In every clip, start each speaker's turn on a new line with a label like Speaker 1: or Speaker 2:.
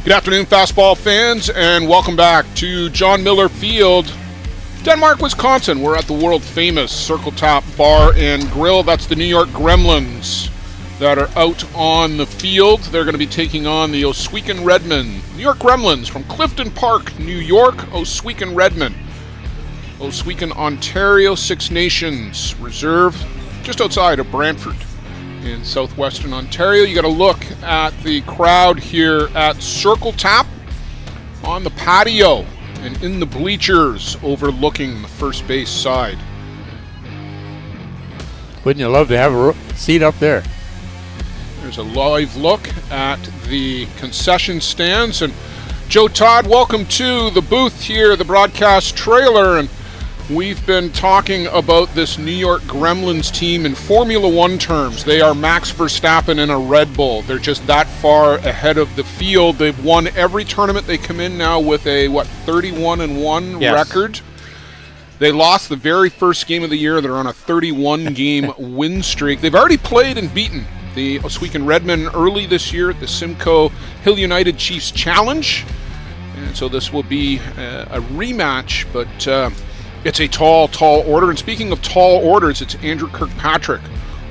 Speaker 1: Good afternoon, fastball fans, and welcome back to John Miller Field, Denmark, Wisconsin. We're at the world-famous Circle Tap Bar and Grill. That's the New York Gremlins that are out on the field. They're going to be taking on the REDMEN. New York Gremlins from Clifton Park, New York, REDMEN. Oswego, Ontario, Six Nations Reserve, just outside of Brantford in southwestern Ontario. You got to look at the crowd here at Circle Tap on the patio and in the bleachers overlooking the first base side.
Speaker 2: Wouldn't you love to have a seat up there?
Speaker 1: There's a live look at the concession stands. And Joe Todd, welcome to the booth here, the broadcast trailer. And we've been talking about this New York Gremlins team in Formula One terms. They are Max Verstappen in a Red Bull. They're just that far ahead of the field. They've won every tournament. They come in now with a, 31-1 record. They lost the very first game of the year. They're on a 31-game win streak. They've already played and beaten the Oswego REDMEN early this year at the Simcoe Hill United Chiefs Challenge. And so this will be a rematch, but it's a tall order. And speaking of tall orders, it's Andrew Kirkpatrick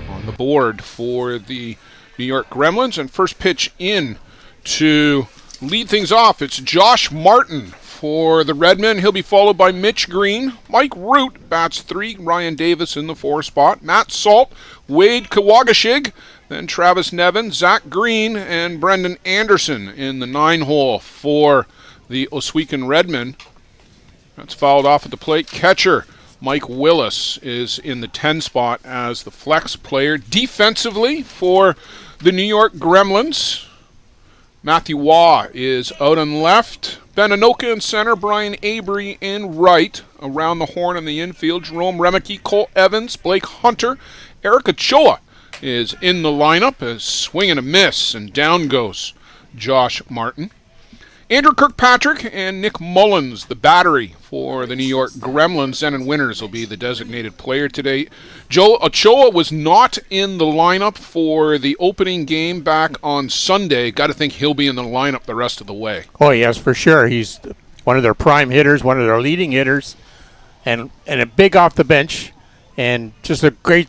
Speaker 1: on the board for the New York Gremlins. And first pitch in to lead things off, it's Josh Martin for the REDMEN. He'll be followed by Mitch Green. Mike Root bats 3. Ryan Davis in the 4 spot. Matt Salt, Wade Kawagashig, then Travis Nevin, Zach Green, and Brendan Anderson in the 9 hole for the Oswego REDMEN. That's fouled off at the plate. Catcher Mike Willis is in the 10 spot as the flex player. Defensively for the New York Gremlins, Matthew Waugh is out on left. Ben Anoka in center. Brian Avery in right. Around the horn in the infield, Jerome Remeke, Cole Evans, Blake Hunter. Eric Ochoa is in the lineup. A swing and a miss, and down goes Josh Martin. Andrew Kirkpatrick and Nick Mullins, the battery for the New York Gremlins. Zenon Winters will be the designated player today. Joe Ochoa was not in the lineup for the opening game back on Sunday. Got to think he'll be in the lineup the rest of the way.
Speaker 2: Oh, yes, for sure. He's one of their prime hitters, one of their leading hitters, and a big off the bench, and just a great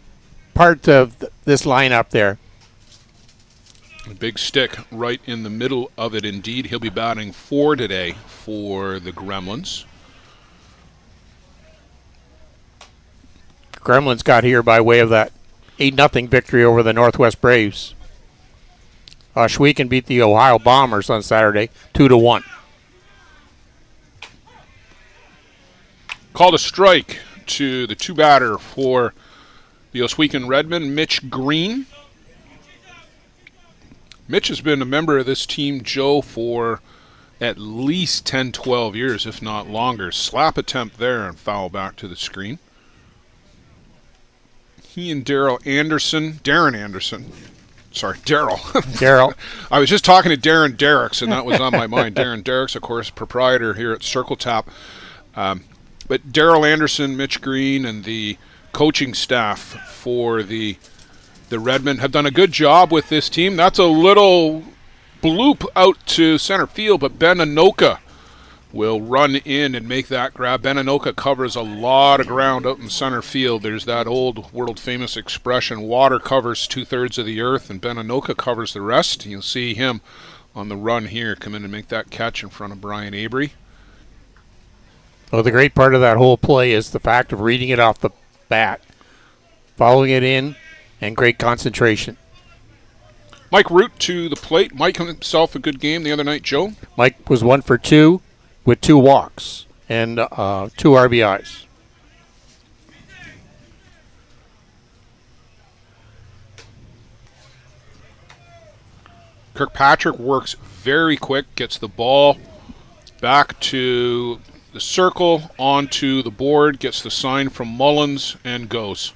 Speaker 2: part of this lineup there.
Speaker 1: A big stick right in the middle of it indeed. He'll be batting 4 today for the Gremlins.
Speaker 2: Gremlins got here by way of that 8-0 victory over the Northwest Braves. Oswego beat the Ohio Bombers on Saturday 2-1.
Speaker 1: Called a strike to the 2-batter for the Oswego REDMEN, Mitch Green. Mitch has been a member of this team, Joe, for at least 10, 12 years, if not longer. Slap attempt there and foul back to the screen. He and Darren Anderson. I was just talking to Darren Derricks, and that was on my mind. Darren Derricks, of course, proprietor here at Circle Tap. But Daryl Anderson, Mitch Green, and the coaching staff for the REDMEN have done a good job with this team. That's a little bloop out to center field, but Ben Anoka will run in and make that grab. Ben Anoka covers a lot of ground out in center field. There's that old world-famous expression, water covers 2/3 of the earth, and Ben Anoka covers the rest. You'll see him on the run here come in and make that catch in front of Brian Avery.
Speaker 2: Well, the great part of that whole play is the fact of reading it off the bat, following it in, and great concentration.
Speaker 1: Mike Root to the plate. Mike himself a good game the other night, Joe.
Speaker 2: Mike was 1 for 2 with 2 walks and 2 RBIs.
Speaker 1: Kirkpatrick works very quick, gets the ball back to the circle, onto the board, gets the sign from Mullins, and goes.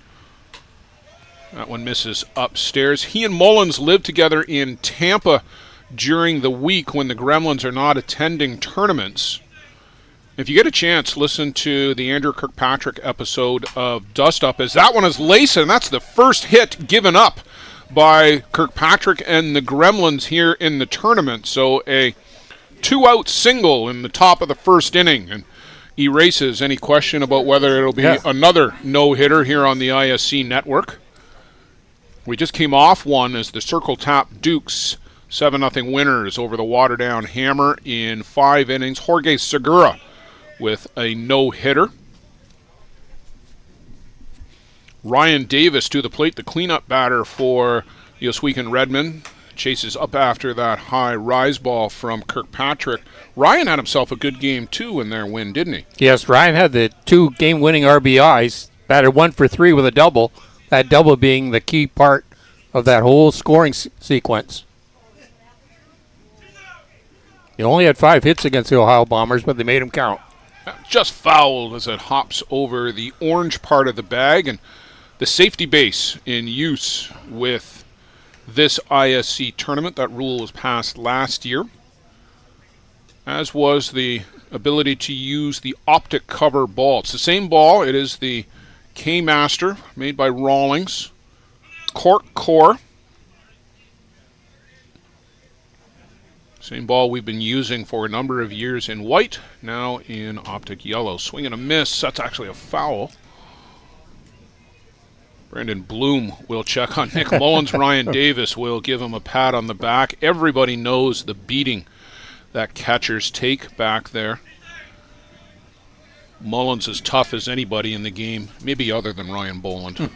Speaker 1: That one misses upstairs. He and Mullins live together in Tampa during the week when the Gremlins are not attending tournaments. If you get a chance, listen to the Andrew Kirkpatrick episode of Dust Up, as that one is lacing, and that's the first hit given up by Kirkpatrick and the Gremlins here in the tournament. So a 2-out single in the top of the first inning and erases any question about whether it'll be another no-hitter here on the ISC network. We just came off one as the Circle Tap Dukes 7-0 winners over the Waterdown Hammer in 5 innings. Jorge Segura with a no-hitter. Ryan Davis to the plate, the cleanup batter for the Oswego Redmen. Chases up after that high rise ball from Kirkpatrick. Ryan had himself a good game, too, in their win, didn't he?
Speaker 2: Yes, Ryan had the 2 game-winning RBIs, batted 1 for 3 with a double, that double being the key part of that whole scoring sequence. He only had 5 hits against the Ohio Bombers, but they made him count.
Speaker 1: Just fouled as it hops over the orange part of the bag, and the safety base in use with this ISC tournament. That rule was passed last year, as was the ability to use the optic cover ball. It's the same ball. It is the K-Master made by Rawlings. Cork core. Same ball we've been using for a number of years in white, now in optic yellow. Swing and a miss. That's actually a foul. Brandon Bloom will check on Nick Mullins. Ryan Davis will give him a pat on the back. Everybody knows the beating that catchers take back there. Mullins as tough as anybody in the game, maybe other than Ryan Boland.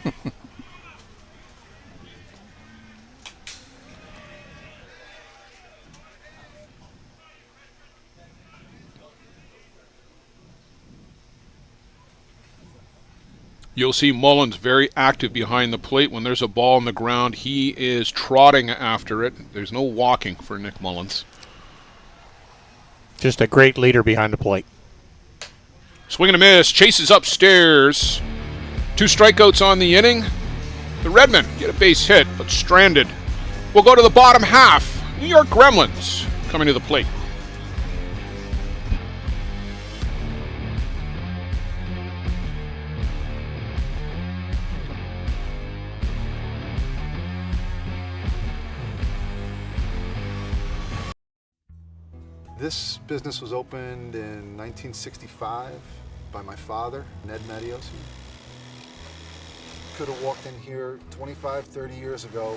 Speaker 1: You'll see Mullins very active behind the plate. When there's a ball on the ground, he is trotting after it. There's no walking for Nick Mullins.
Speaker 2: Just a great leader behind the plate.
Speaker 1: Swing and a miss, chases upstairs. 2 strikeouts on the inning. The Redmen get a base hit, but stranded. We'll go to the bottom half. New York Gremlins coming to the plate.
Speaker 3: This business was opened in 1965 by my father, Ned Mattiosi. Could have walked in here 25, 30 years ago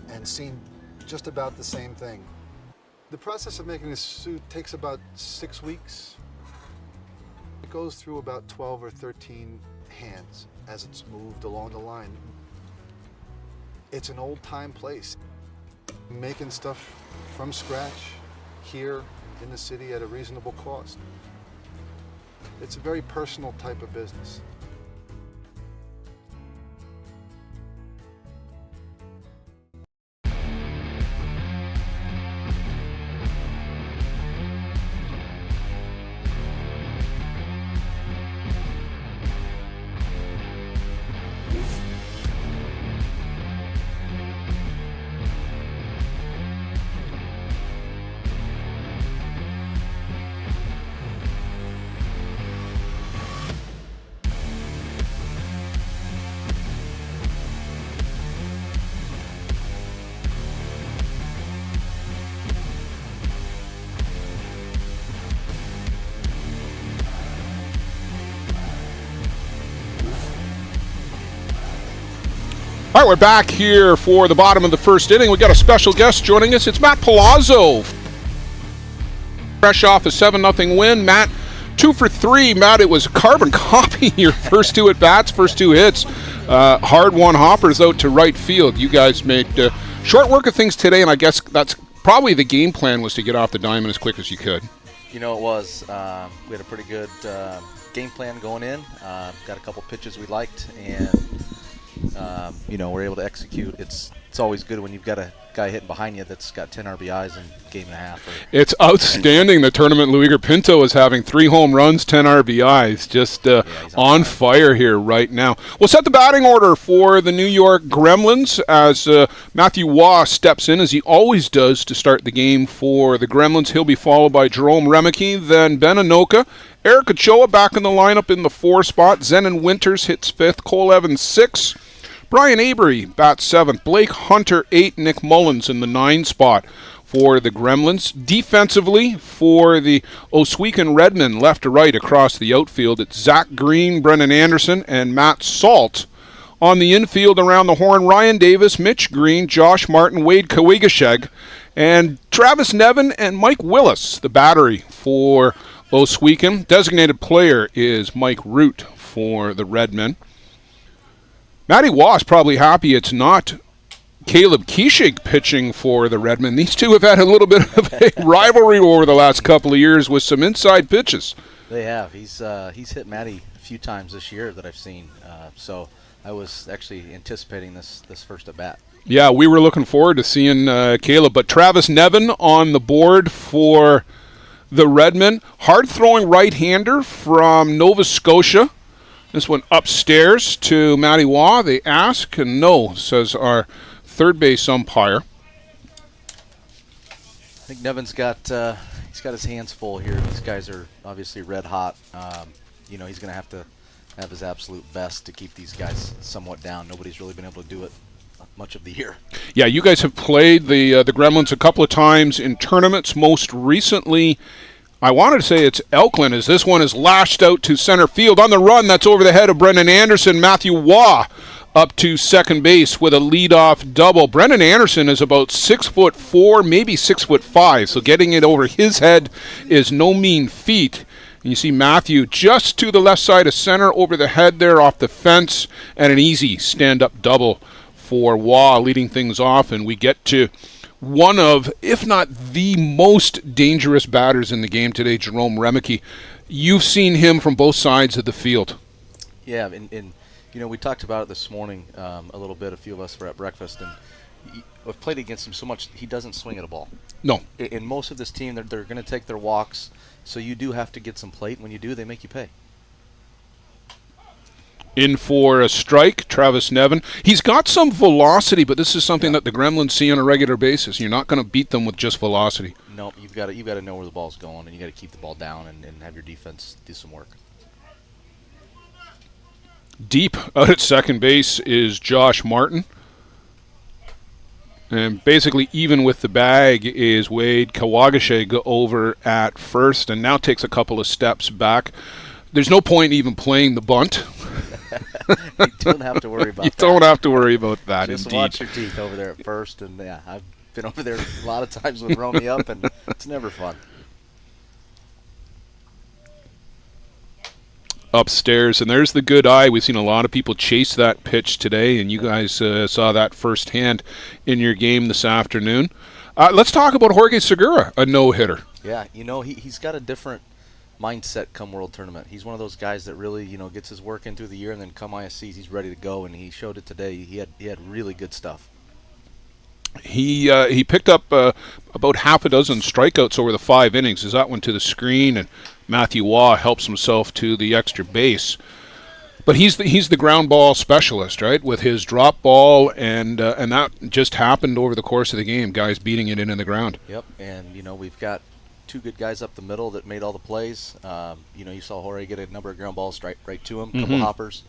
Speaker 3: and seen just about the same thing. The process of making this suit takes about 6 weeks. It goes through about 12 or 13 hands as it's moved along the line. It's an old-time place. Making stuff from scratch here in the city at a reasonable cost. It's a very personal type of business.
Speaker 1: All right, we're back here for the bottom of the first inning. We got a special guest joining us. It's Matt Palazzo. Fresh off a 7-0 win. Matt, 2 for 3. Matt, it was a carbon copy. Your first 2 at-bats, first 2 hits. Hard-won hoppers out to right field. You guys made short work of things today, and I guess that's probably the game plan, was to get off the diamond as quick as you could.
Speaker 4: You know, it was. We had a pretty good game plan going in. Got a couple pitches we liked, and you know, we're able to execute. It's always good when you've got a guy hitting behind you that's got 10 RBIs in a game and a half.
Speaker 1: It's outstanding. The tournament, Luiger Pinto is having 3 home runs, 10 RBIs. Just on fire here right now. We'll set the batting order for the New York Gremlins as Matthew Waugh steps in, as he always does, to start the game for the Gremlins. He'll be followed by Jerome Remeke, then Ben Anoka. Eric Ochoa back in the lineup in the 4 spot. Zenon Winters hits 5th. Cole Evans 6. Brian Avery bats 7th. Blake Hunter 8. Nick Mullins in the 9 spot for the Gremlins. Defensively for the Oswegan Redmen, left to right across the outfield, it's Zach Green, Brendan Anderson, and Matt Salt. On the infield around the horn, Ryan Davis, Mitch Green, Josh Martin, Wade Kawigasheg, and Travis Nevin and Mike Willis, the battery for Oswegan. Designated player is Mike Root for the Redmen. Matty Wass probably happy it's not Caleb Keeshig pitching for the Redmen. These two have had a little bit of a rivalry over the last couple of years with some inside pitches.
Speaker 4: They have. He's hit Matty a few times this year that I've seen. So I was actually anticipating this first at bat.
Speaker 1: Yeah, we were looking forward to seeing Caleb. But Travis Nevin on the board for the Redmen. Hard-throwing right-hander from Nova Scotia. This one upstairs to Matty Waugh. They ask, and no, says our third base umpire.
Speaker 4: I think Nevin's got he's got his hands full here. These guys are obviously red hot. He's going to have his absolute best to keep these guys somewhat down. Nobody's really been able to do it much of the year. Yeah,
Speaker 1: you guys have played the Gremlins a couple of times in tournaments. Most recently, I wanted to say it's Elkland, as this one is lashed out to center field. On the run, that's over the head of Brendan Anderson. Matthew Waugh up to second base with a leadoff double. Brendan Anderson is about 6'4", maybe 6'5", so getting it over his head is no mean feat. And you see Matthew just to the left side of center, over the head there off the fence, and an easy stand-up double for Waugh, leading things off, and we get to one of, if not the most dangerous batters in the game today, Jerome Remeke. You've seen him from both sides of the field.
Speaker 4: Yeah, and we talked about it this morning a little bit. A few of us were at breakfast, and I've played against him so much, he doesn't swing at a ball.
Speaker 1: No.
Speaker 4: In most of this team, they're going to take their walks, so you do have to get some plate. When you do, they make you pay.
Speaker 1: In for a strike, Travis Nevin. He's got some velocity, but this is something that the Gremlins see on a regular basis. You're not going to beat them with just velocity.
Speaker 4: No, you've got to know where the ball's going, and you got to keep the ball down and have your defense do some work.
Speaker 1: Deep out at second base is Josh Martin. And basically even with the bag is Wade Kawagashig over at first, and now takes a couple of steps back. There's no point even playing the bunt.
Speaker 4: You don't have to worry about that.
Speaker 1: You don't have to worry about that,
Speaker 4: Just
Speaker 1: indeed.
Speaker 4: watch your teeth over there at first, and yeah, I've been over there a lot of times with Romy up, and it's never fun.
Speaker 1: Upstairs, and there's the good eye. We've seen a lot of people chase that pitch today, and you guys saw that firsthand in your game this afternoon. Let's talk about Jorge Segura, a no-hitter.
Speaker 4: Yeah, he's got a different mindset come World Tournament. He's one of those guys that really, gets his work in through the year, and then come ISCs, he's ready to go, and he showed it today. He had really good stuff.
Speaker 1: He picked up about half a dozen strikeouts over the 5 innings. Is that one to the screen, and Matthew Waugh helps himself to the extra base. But he's the ground ball specialist, right? With his drop ball, and that just happened over the course of the game. Guys beating it into the ground.
Speaker 4: Yep, and we've got two good guys up the middle that made all the plays. You saw Jorge get a number of ground balls right to him, couple hoppers.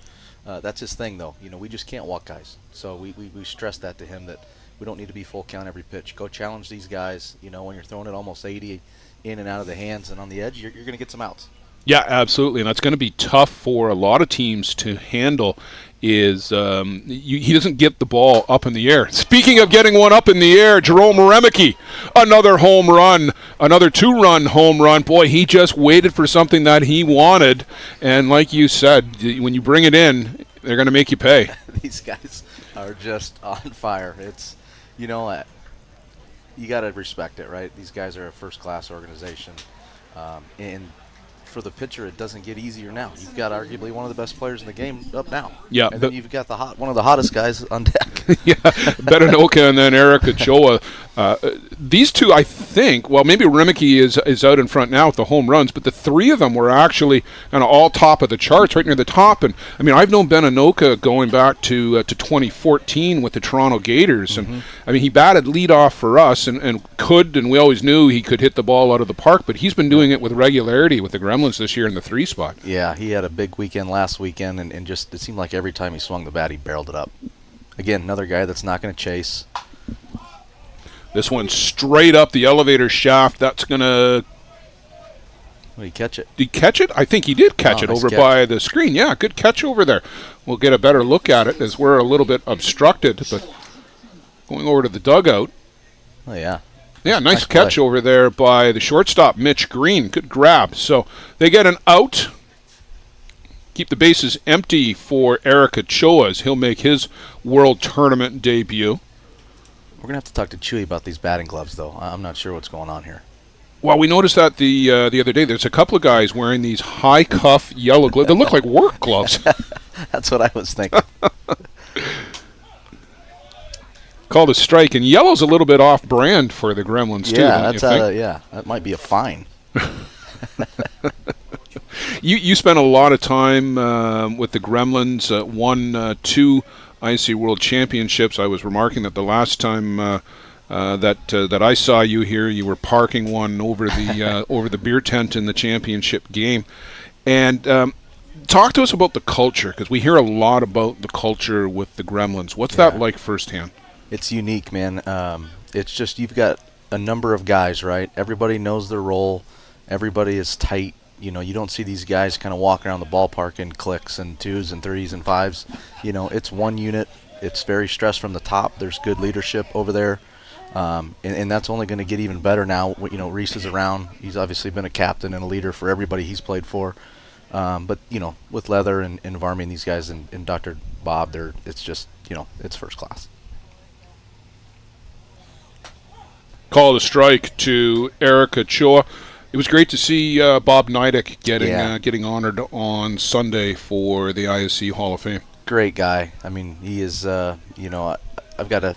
Speaker 4: That's his thing, though. We just can't walk guys. So we stress that to him, that we don't need to be full count every pitch. Go challenge these guys. When you're throwing it almost 80 in and out of the hands and on the edge, you're going to get some outs. Yeah,
Speaker 1: absolutely, and that's going to be tough for a lot of teams to handle. Is he doesn't get the ball up in the air. Speaking of getting one up in the air, Jerome Remeke, another home run, another 2-run home run. Boy, he just waited for something that he wanted, and like you said, when you bring it in, they're going to make you pay.
Speaker 4: These guys are just on fire. It's, you got to respect it, right? These guys are a first-class organization, and for the pitcher, it doesn't get easier now. You've got arguably one of the best players in the game up now. Yeah, and then you've got one of the hottest guys on deck.
Speaker 1: Yeah, Bedanoka and then Eric Ochoa. These two, I think, well, maybe Remeke is out in front now with the home runs, but the three of them were actually kind of all top of the charts, right near the top. And I mean, I've known Bedanoka going back to 2014 with the Toronto Gators, and I mean, he batted leadoff for us, and we always knew he could hit the ball out of the park, but he's been doing it with regularity with the Gremlins this year in the 3 spot.
Speaker 4: Yeah, he had a big weekend last weekend, and just it seemed like every time he swung the bat, he barreled it up. Again, another guy that's not going to chase.
Speaker 1: This one straight up the elevator shaft. That's going to...
Speaker 4: Did he catch it?
Speaker 1: Did he catch it? I think he did catch it
Speaker 4: nice
Speaker 1: over
Speaker 4: catch.
Speaker 1: by the screen. Yeah, good catch over there. We'll get a better look at it as we're a little bit obstructed, but going over to the dugout.
Speaker 4: Oh, yeah.
Speaker 1: Yeah, nice
Speaker 4: play.
Speaker 1: catch over there by the shortstop, Mitch Green. Good grab. So they get an out. Keep the bases empty for Eric Ochoa as he'll make his World Tournament debut.
Speaker 4: We're going to have to talk to Chewy about these batting gloves, though. I'm not sure what's going on here.
Speaker 1: Well, we noticed that the other day. There's a couple of guys wearing these high cuff yellow gloves. They look like work gloves.
Speaker 4: That's what I was thinking.
Speaker 1: Called a strike, and yellow's a little bit off brand for the Gremlins too.
Speaker 4: Yeah,
Speaker 1: don't you think?
Speaker 4: that might be a fine.
Speaker 1: You spent a lot of time with the Gremlins. Won 2 ISC World Championships. I was remarking that the last time that I saw you here, you were parking one over the over the beer tent in the championship game. And talk to us about the culture, because we hear a lot about the culture with the Gremlins. What's that like firsthand?
Speaker 4: It's unique, man. It's just you've got a number of guys, right? Everybody knows their role. Everybody is tight. You know, you don't see these guys kind of walk around the ballpark in cliques and 2s and 3s and 5s. You know, it's one unit. It's very stressed from the top. There's good leadership over there. And that's only going to get even better now. You know, Reese is around. He's obviously been a captain and a leader for everybody he's played for. But, you know, with Leather and Varmy and these guys and Dr. Bob, it's just, you know, it's first class.
Speaker 1: Called a strike to Eric Ochoa. It was great to see Bob Nidick getting honored on Sunday for the ISC Hall of Fame.
Speaker 4: Great guy. I mean, he is, you know, I've got to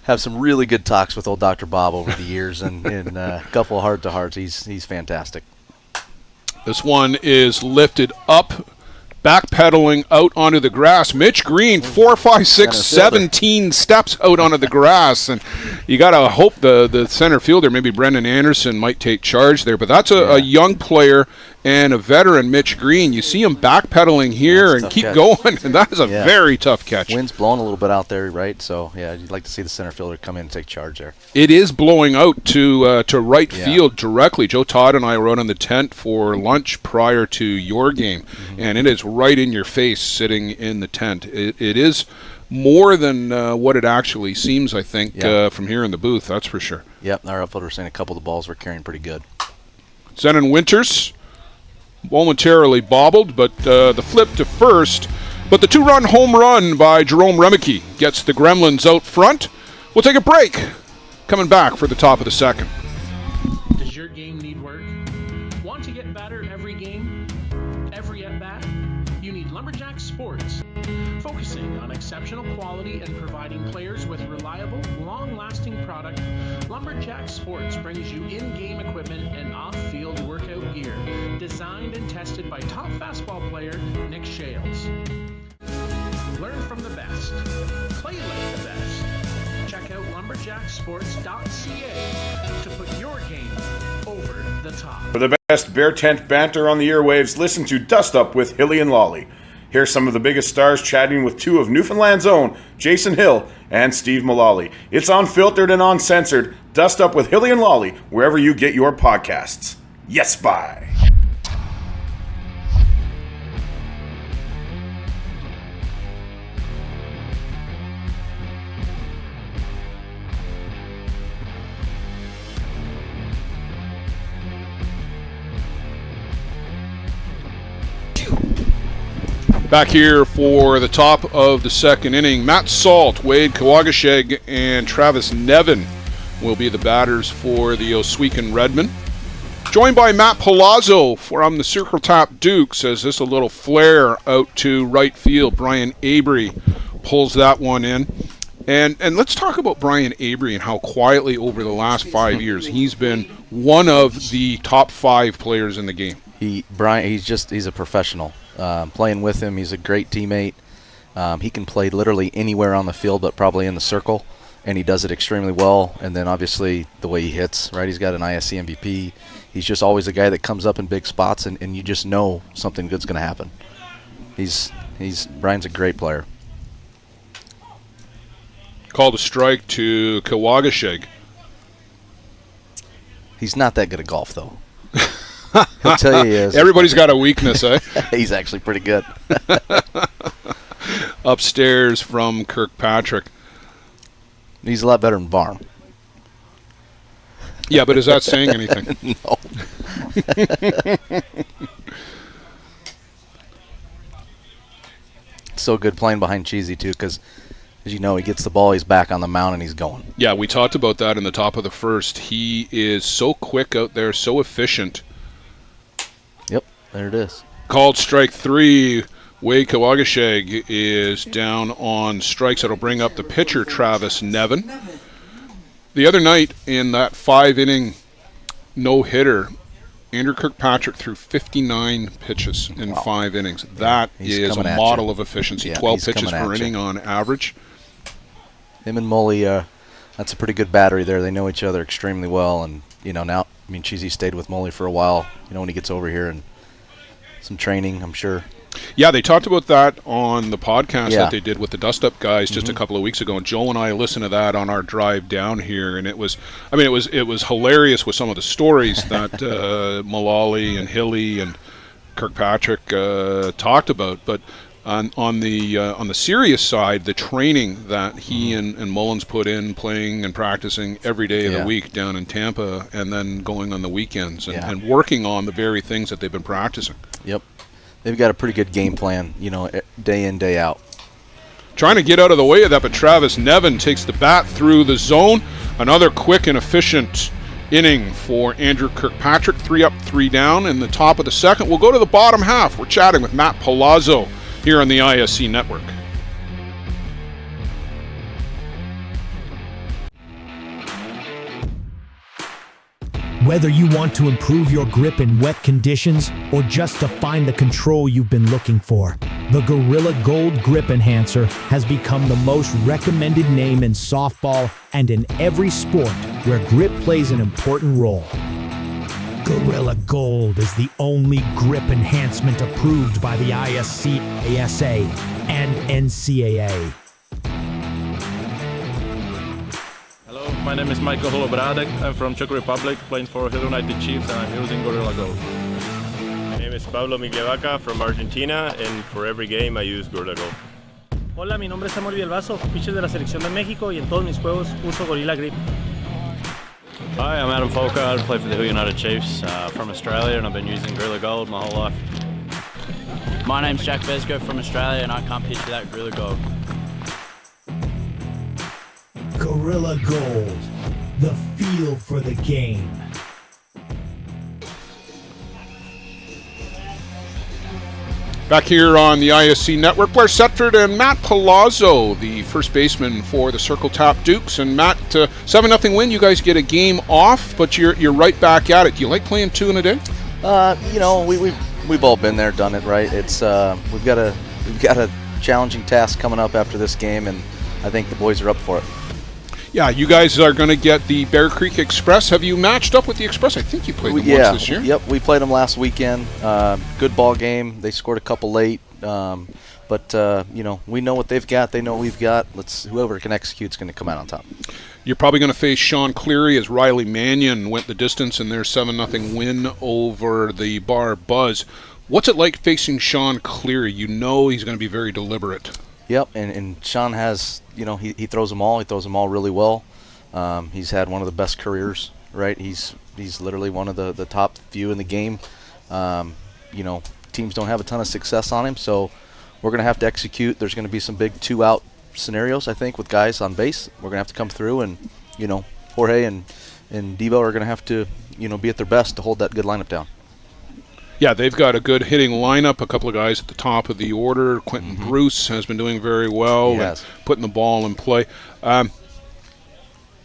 Speaker 4: have some really good talks with old Dr. Bob over the years and a couple of heart-to-hearts. He's fantastic.
Speaker 1: This one is lifted up, backpedaling out onto the grass. Mitch Green, 4, 5, 6, 17 steps out onto the grass. And you got to hope the center fielder, maybe Brendan Anderson, might take charge there. But that's a young player and a veteran, Mitch Green. You see him backpedaling here and keep going. And that is a very tough catch.
Speaker 4: Wind's blowing a little bit out there, right? So, yeah, you'd like to see the center fielder come in and take charge there.
Speaker 1: It is blowing out to right field directly. Joe Todd and I were out in the tent for lunch prior to your game, and it is right in your face sitting in the tent. It is more than what it actually seems, I think, from here in the booth, that's for sure.
Speaker 4: Yep, our outfielder was saying a couple of the balls were carrying pretty good.
Speaker 1: Zenon Winters momentarily bobbled, but the flip to first. But the 2-run home run by Jerome Remeke gets the Gremlins out front. We'll take a break. Coming back for the top of the second.
Speaker 5: Does your game need work? Want to get better every game? Every at-bat? You need Lumberjack Sports. Focusing on exceptional quality and providing players with reliable, long-lasting product, Lumberjack Sports brings you in-game equipment and off-field workout gear, designed and tested by top fastball player Nick Shales. Learn from the best. Play like the best. Check out lumberjacksports.ca to put your game over the top.
Speaker 6: For the best bear tent banter on the airwaves, listen to Dust Up with Hilly and Lolly. Here's some of the biggest stars chatting with 2 of Newfoundland's own, Jason Hill and Steve Mullally. It's unfiltered and uncensored. Dust Up with Hilly and Lolly, wherever you get your podcasts. Yes, bye.
Speaker 1: Back here for the top of the second inning, Matt Salt, Wade Kawagasheg, and Travis Nevin will be the batters for the Oswegan Redmen. Joined by Matt Palazzo from the Circle Tap Dukes, as this a little flare out to right field. Brian Avery pulls that one in. And let's talk about Brian Avery and how quietly over the last 5 years he's been one of the top 5 players in the game.
Speaker 4: He's a professional. Playing with him, he's a great teammate. He can play literally anywhere on the field, but probably in the circle, and he does it extremely well. And then obviously the way he hits, right? He's got an ISC MVP. He's just always a guy that comes up in big spots, and you just know something good's going to happen. Brian's a great player.
Speaker 1: Called a strike to Kawagashig.
Speaker 4: He's not that good at golf, though. He'll tell you he is.
Speaker 1: Everybody's got a weakness, eh?
Speaker 4: He's actually pretty good.
Speaker 1: Upstairs from Kirkpatrick.
Speaker 4: He's a lot better than Barn.
Speaker 1: Yeah, but is that saying anything?
Speaker 4: No. It's so good playing behind Cheesy, too, because, as you know, he gets the ball, he's back on the mound, and he's going.
Speaker 1: Yeah, we talked about that in the top of the first. He is so quick out there, so efficient.
Speaker 4: Yep, there it is.
Speaker 1: Called strike 3. Wade Kawagashig is down on strikes. That'll bring up the pitcher, Travis Nevin. The other night in that 5-inning no-hitter, Andrew Kirkpatrick threw 59 pitches in 5 innings. That is a model of efficiency. 12 pitches per inning on average.
Speaker 4: Him and Mully, that's a pretty good battery there. They know each other extremely well. And, now, Cheesy stayed with Mully for a while, when he gets over here, and some training, I'm sure.
Speaker 1: Yeah, they talked about that on the podcast that they did with the Dust Up guys just a couple of weeks ago, and Joe and I listened to that on our drive down here, and it was hilarious with some of the stories that Mullally and Hilly and Kirkpatrick talked about. But on the serious side, the training that he and Mullins put in, playing and practicing every day of the week down in Tampa, and then going on the weekends and working on the very things that they've been practicing.
Speaker 4: Yep. They've got a pretty good game plan, day in, day out.
Speaker 1: Trying to get out of the way of that, but Travis Nevin takes the bat through the zone. Another quick and efficient inning for Andrew Kirkpatrick. 3 up, 3 down in the top of the second. We'll go to the bottom half. We're chatting with Matt Palazzo here on the ISC Network.
Speaker 7: Whether you want to improve your grip in wet conditions or just to find the control you've been looking for, the Gorilla Gold Grip Enhancer has become the most recommended name in softball and in every sport where grip plays an important role. Gorilla Gold is the only grip enhancement approved by the ISC, ASA, and NCAA.
Speaker 8: My name is Michael Holobradek. I'm from Czech Republic, playing for Hill United Chiefs, and I'm using Gorilla Gold.
Speaker 9: My name is Pablo Miglevaca from Argentina, and for every game I use Gorilla Gold.
Speaker 10: Hola, mi nombre es Samuel Villalbazo, pitcher de la Selección de México, y en todos mis juegos uso Gorilla Grip.
Speaker 11: Hi, I'm Adam Folker. I play for the Hill United Chiefs from Australia, and I've been using Gorilla Gold my whole life. My name's Jack Vesco from Australia, and I can't pitch without Gorilla Gold.
Speaker 7: Gorilla Gold, the feel for the game.
Speaker 1: Back here on the ISC Network, Blair Setford and Matt Palazzo, the first baseman for the Circle Tap Dukes. And Matt, 7-0 win. You guys get a game off, but you're right back at it. Do you like playing 2 in a day?
Speaker 4: We've all been there, done it, right? It's we've got a challenging task coming up after this game, and I think the boys are up for it.
Speaker 1: Yeah, you guys are going to get the Bear Creek Express. Have you matched up with the Express? I think you played them once this year.
Speaker 4: Yep, we played them last weekend. Good ball game. They scored a couple late, but we know what they've got. They know what we've got. Whoever can execute is going to come out on top.
Speaker 1: You're probably going to face Sean Cleary as Riley Mannion went the distance in their 7-0 win over the Bar Buzz. What's it like facing Sean Cleary? You know he's going to be very deliberate.
Speaker 4: Yep, and Sean has, he throws them all. He throws them all really well. He's had one of the best careers, right? He's literally one of the top few in the game. Teams don't have a ton of success on him, so we're going to have to execute. There's going to be some big 2-out scenarios, I think, with guys on base. We're going to have to come through, and, Jorge and Devo are going to have to, be at their best to hold that good lineup down.
Speaker 1: Yeah, they've got a good hitting lineup. A couple of guys at the top of the order. Quentin Bruce has been doing very well, and putting the ball in play.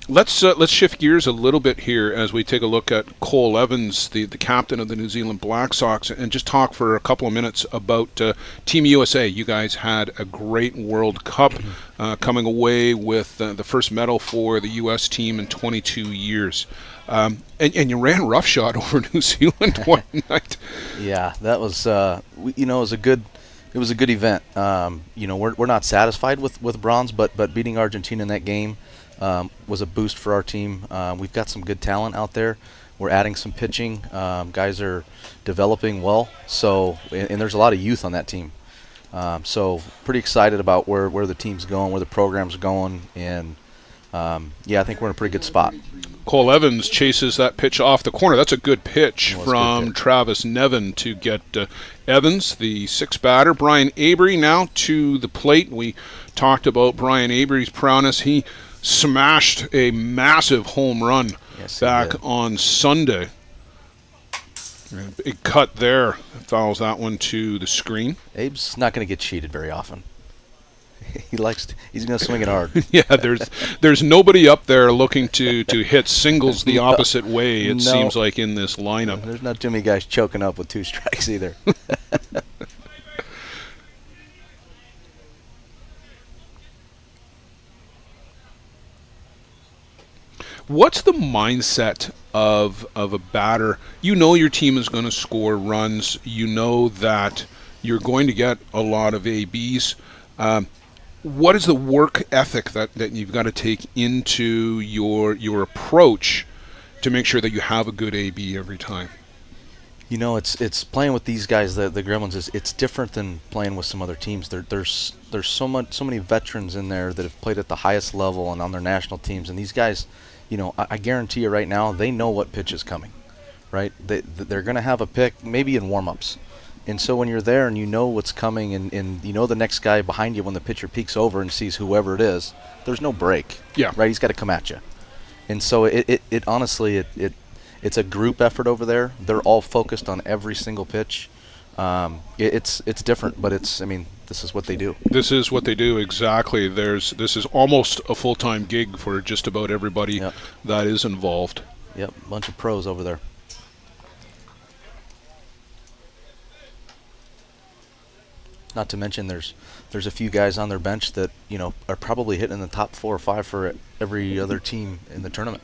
Speaker 1: Let's shift gears a little bit here as we take a look at Cole Evans, the captain of the New Zealand Black Sox, and just talk for a couple of minutes about Team USA. You guys had a great World Cup, coming away with the first medal for the U.S. team in 22 years. And you ran roughshod over New Zealand one night.
Speaker 4: Yeah, that was it was a good It was a good event. You know, we're not satisfied with bronze, but beating Argentina in that game was a boost for our team. We've got some good talent out there. We're adding some pitching. Guys are developing well. So, and there's a lot of youth on that team. So pretty excited about where the team's going, where the program's going, and yeah, I think we're in a pretty good spot.
Speaker 1: Cole Evans chases that pitch off the corner. That's a good pitch from Travis Nevin to get Evans, the sixth batter. Brian Avery now to the plate. We talked about Brian Avery's prowess. He smashed a massive home run back on Sunday. Big cut there. Fouls that one to the screen.
Speaker 4: Abe's not going to get cheated very often. He's going to swing it hard.
Speaker 1: Yeah, there's nobody up there looking to hit singles the opposite way, it seems like, in this lineup.
Speaker 4: There's not too many guys choking up with 2 strikes either.
Speaker 1: What's the mindset of a batter? You know your team is going to score runs. You know that you're going to get a lot of ABs. What is the work ethic that you've got to take into your approach to make sure that you have a good AB every time?
Speaker 4: You know, it's playing with these guys, the Gremlins, it's different than playing with some other teams. There's so many veterans in there that have played at the highest level and on their national teams, and these guys, you know, I guarantee you right now, they know what pitch is coming, right? They're going to have a pick maybe in warm-ups. And so when you're there and you know what's coming and you know the next guy behind you when the pitcher peeks over and sees whoever it is, there's no break.
Speaker 1: Yeah.
Speaker 4: Right? He's got to come at you. And so it honestly, it's a group effort over there. They're all focused on every single pitch. It's different, but this is what they do.
Speaker 1: This is what they do, exactly. This is almost a full-time gig for just about everybody that is involved.
Speaker 4: Yep, a bunch of pros over there. Not to mention there's a few guys on their bench that, you know, are probably hitting in the top 4 or 5 for every other team in the tournament.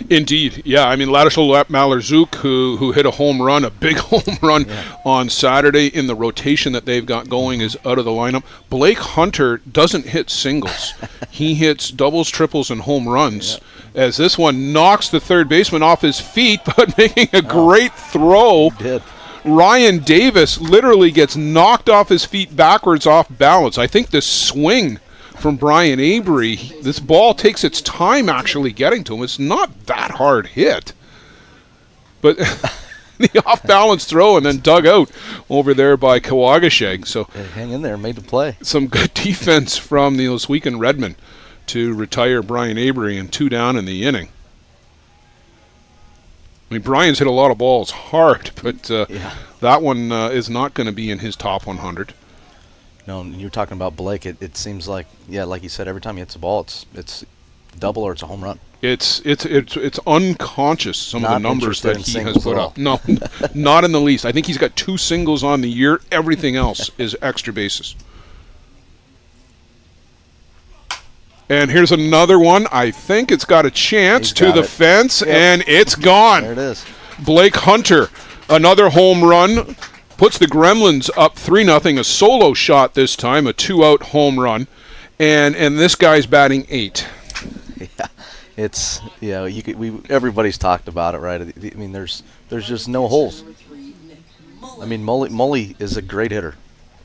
Speaker 1: Indeed, yeah. I mean, Ladislav Malarczuk, who hit a home run, a big home run on Saturday in the rotation that they've got going, is out of the lineup. Blake Hunter doesn't hit singles. He hits doubles, triples, and home runs. As this one knocks the third baseman off his feet, but making a great throw.
Speaker 4: He did.
Speaker 1: Ryan Davis literally gets knocked off his feet backwards off balance. I think this swing from Brian Avery, this ball takes its time actually getting to him. It's not that hard hit. But the off-balance throw and then dug out over there by Kawagasheg. So
Speaker 4: hang in there, made the play.
Speaker 1: Some good defense from the Oswegan Redmen to retire Brian Avery and 2 down in the inning. I mean, Brian's hit a lot of balls hard, but that one is not going to be in his top 100.
Speaker 4: No, and you're talking about Blake. It seems like, like you said, every time he hits a ball, it's double or it's a home run.
Speaker 1: It's unconscious, some of the numbers that he has put up. No, not in the least. I think he's got 2 singles on the year. Everything else is extra bases. And here's another one. I think it's got a chance to the fence, and it's gone.
Speaker 4: There it is.
Speaker 1: Blake Hunter, another home run, puts the Gremlins up 3-0, a solo shot this time, a 2-out home run, and this guy's batting 8.
Speaker 4: Yeah, it's everybody's talked about it, right? I mean, there's just no holes. I mean, Mully is a great hitter.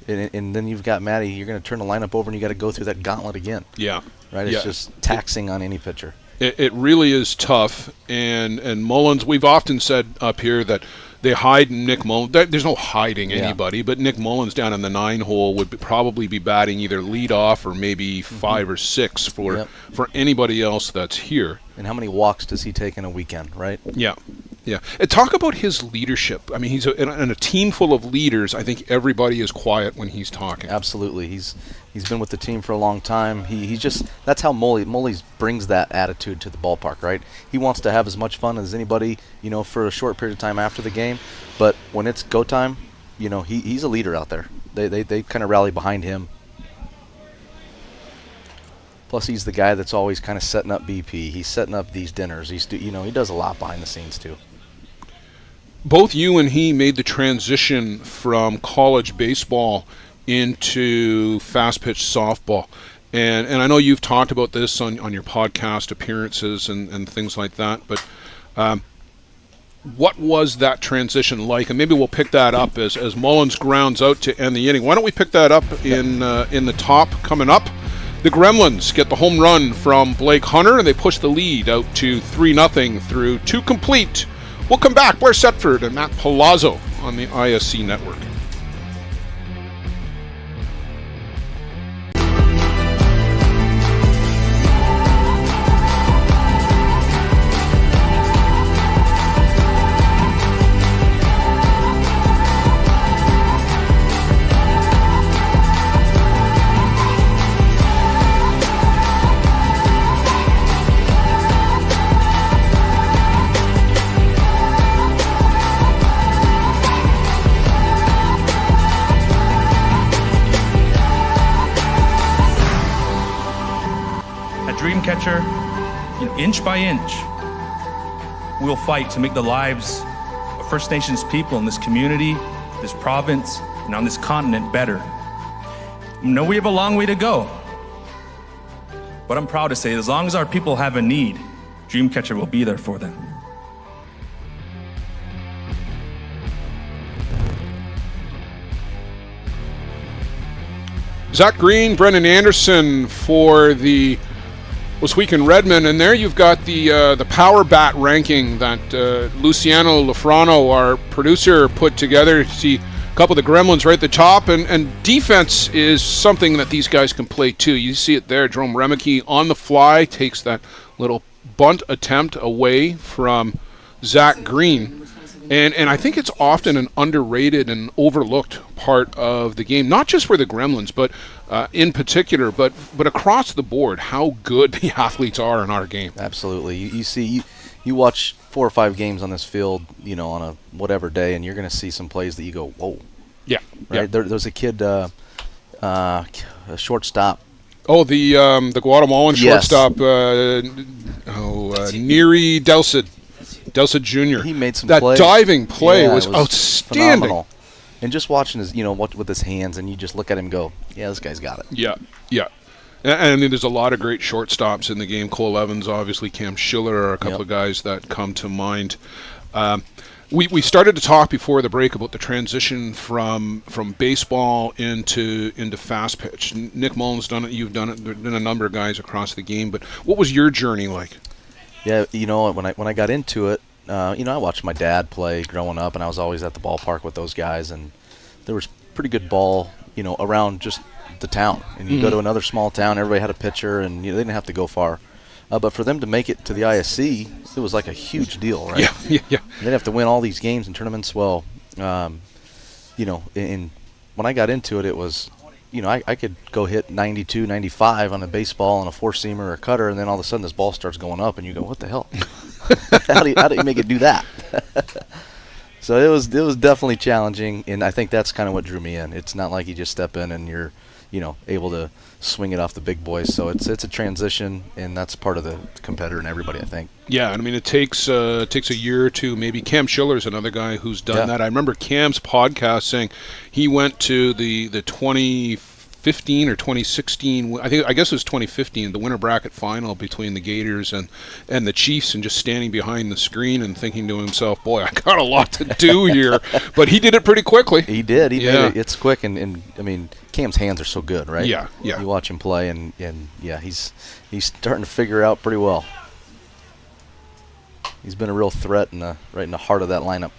Speaker 4: And then you've got Matty. You're going to turn the lineup over, and you got to go through that gauntlet again.
Speaker 1: Yeah,
Speaker 4: right. It's just taxing on any pitcher.
Speaker 1: It really is tough. And Mullins, we've often said up here that they hide Nick Mullins. There's no hiding anybody, but Nick Mullins down in the 9 hole would probably be batting either lead off or maybe 5 or 6 for anybody else that's here.
Speaker 4: And how many walks does he take in a weekend, right?
Speaker 1: Yeah. Yeah, and talk about his leadership. I mean, he's in a team full of leaders. I think everybody is quiet when he's talking.
Speaker 4: Absolutely, he's been with the team for a long time. He just, that's how Mully brings that attitude to the ballpark, right? He wants to have as much fun as anybody, you know, for a short period of time after the game. But when it's go time, you know, he's a leader out there. They kind of rally behind him. Plus, he's the guy that's always kind of setting up BP. He's setting up these dinners. He does a lot behind the scenes too.
Speaker 1: Both you and he made the transition from college baseball into Fastpitch softball. And I know you've talked about this on your podcast appearances and things like that, but what was that transition like? And maybe we'll pick that up as Mullins grounds out to end the inning. Why don't we pick that up in the top coming up? The Gremlins get the home run from Blake Hunter, and they push the lead out to 3-0 through 2 complete. We'll come back. Blair Setford and Matt Palazzo on the ISC network.
Speaker 12: Dreamcatcher, inch by inch, we'll fight to make the lives of First Nations people in this community, this province, and on this continent better. I know we have a long way to go, but I'm proud to say as long as our people have a need, Dreamcatcher will be there for them.
Speaker 1: Zach Green, Brendan Anderson for the This Week in Redmond, and there you've got the Power Bat ranking that Luciano Lafrano, our producer, put together. You see a couple of the Gremlins right at the top, and defense is something that these guys can play too. You see it there. Jerome Remeke on the fly takes that little bunt attempt away from Zach Green. And I think it's often an underrated and overlooked part of the game, not just for the Gremlins, but in particular, but across the board, how good the athletes are in our game.
Speaker 4: Absolutely. You watch 4 or 5 games on this field, on a whatever day, and you're going to see some plays that you go, whoa.
Speaker 1: Yeah.
Speaker 4: Right.
Speaker 1: Yeah.
Speaker 4: There's a kid, a shortstop.
Speaker 1: Oh, the Guatemalan shortstop, Neri Delcid Jr.
Speaker 4: He made some
Speaker 1: that
Speaker 4: plays.
Speaker 1: diving play was
Speaker 4: it
Speaker 1: outstanding.
Speaker 4: Phenomenal. And just watching his, with his hands, and you just look at him and go, yeah, this guy's got it.
Speaker 1: Yeah, yeah. And I mean, there's a lot of great shortstops in the game. Cole Evans, obviously, Cam Schiller are a couple of guys that come to mind. We started to talk before the break about the transition from baseball into fast pitch. Nick Mullins done it. You've done it. There've been a number of guys across the game. But what was your journey like?
Speaker 4: Yeah, when I got into it, I watched my dad play growing up, and I was always at the ballpark with those guys, and there was pretty good ball, around just the town. And you go to another small town, everybody had a pitcher, and they didn't have to go far. But for them to make it to the ISC, it was like a huge deal, right?
Speaker 1: Yeah.
Speaker 4: They'd have to win all these games and tournaments. Well, and when I got into it, it was, I could go hit 92, 95 on a baseball and a four-seamer or a cutter, and then all of a sudden this ball starts going up, and you go, what the hell? how do you make it do that? So it was definitely challenging, and I think that's kind of what drew me in. It's not like you just step in and you're, able to swing it off the big boys. So it's a transition, and that's part of the competitor and everybody, I think. Yeah,
Speaker 1: I mean, it takes a year or two. Maybe Cam Schiller's another guy who's done that. I remember Cam's podcast saying he went to the 2015 or 2016, I guess it was 2015, the winter bracket final between the Gators and the Chiefs, and just standing behind the screen and thinking to himself, boy, I got a lot to do here. But he did it pretty quickly.
Speaker 4: He did. Made it. It's quick, and I mean, Cam's hands are so good, right?
Speaker 1: Yeah.
Speaker 4: You watch him play, and he's starting to figure out pretty well. He's been a real threat right in the heart of that lineup.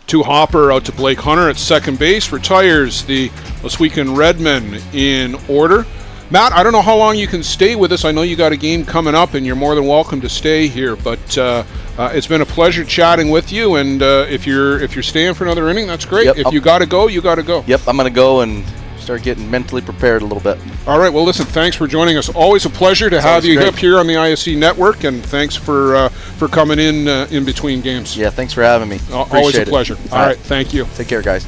Speaker 1: To Hopper, out to Blake Hunter at second base, retires the This Week in Redmond in order. Matt, I don't know how long you can stay with us. I know you got a game coming up, and you're more than welcome to stay here. But it's been a pleasure chatting with you. And if you're staying for another inning, that's great. If you got to go, you got to go.
Speaker 4: Yep, I'm going to go and start getting mentally prepared a little bit.
Speaker 1: All right. Well, listen, thanks for joining us. Always a pleasure to have you up here on the ISC network, and thanks for coming in between games.
Speaker 4: Yeah, thanks for having me.
Speaker 1: Always a pleasure. All right. Thank you.
Speaker 4: Take care, guys.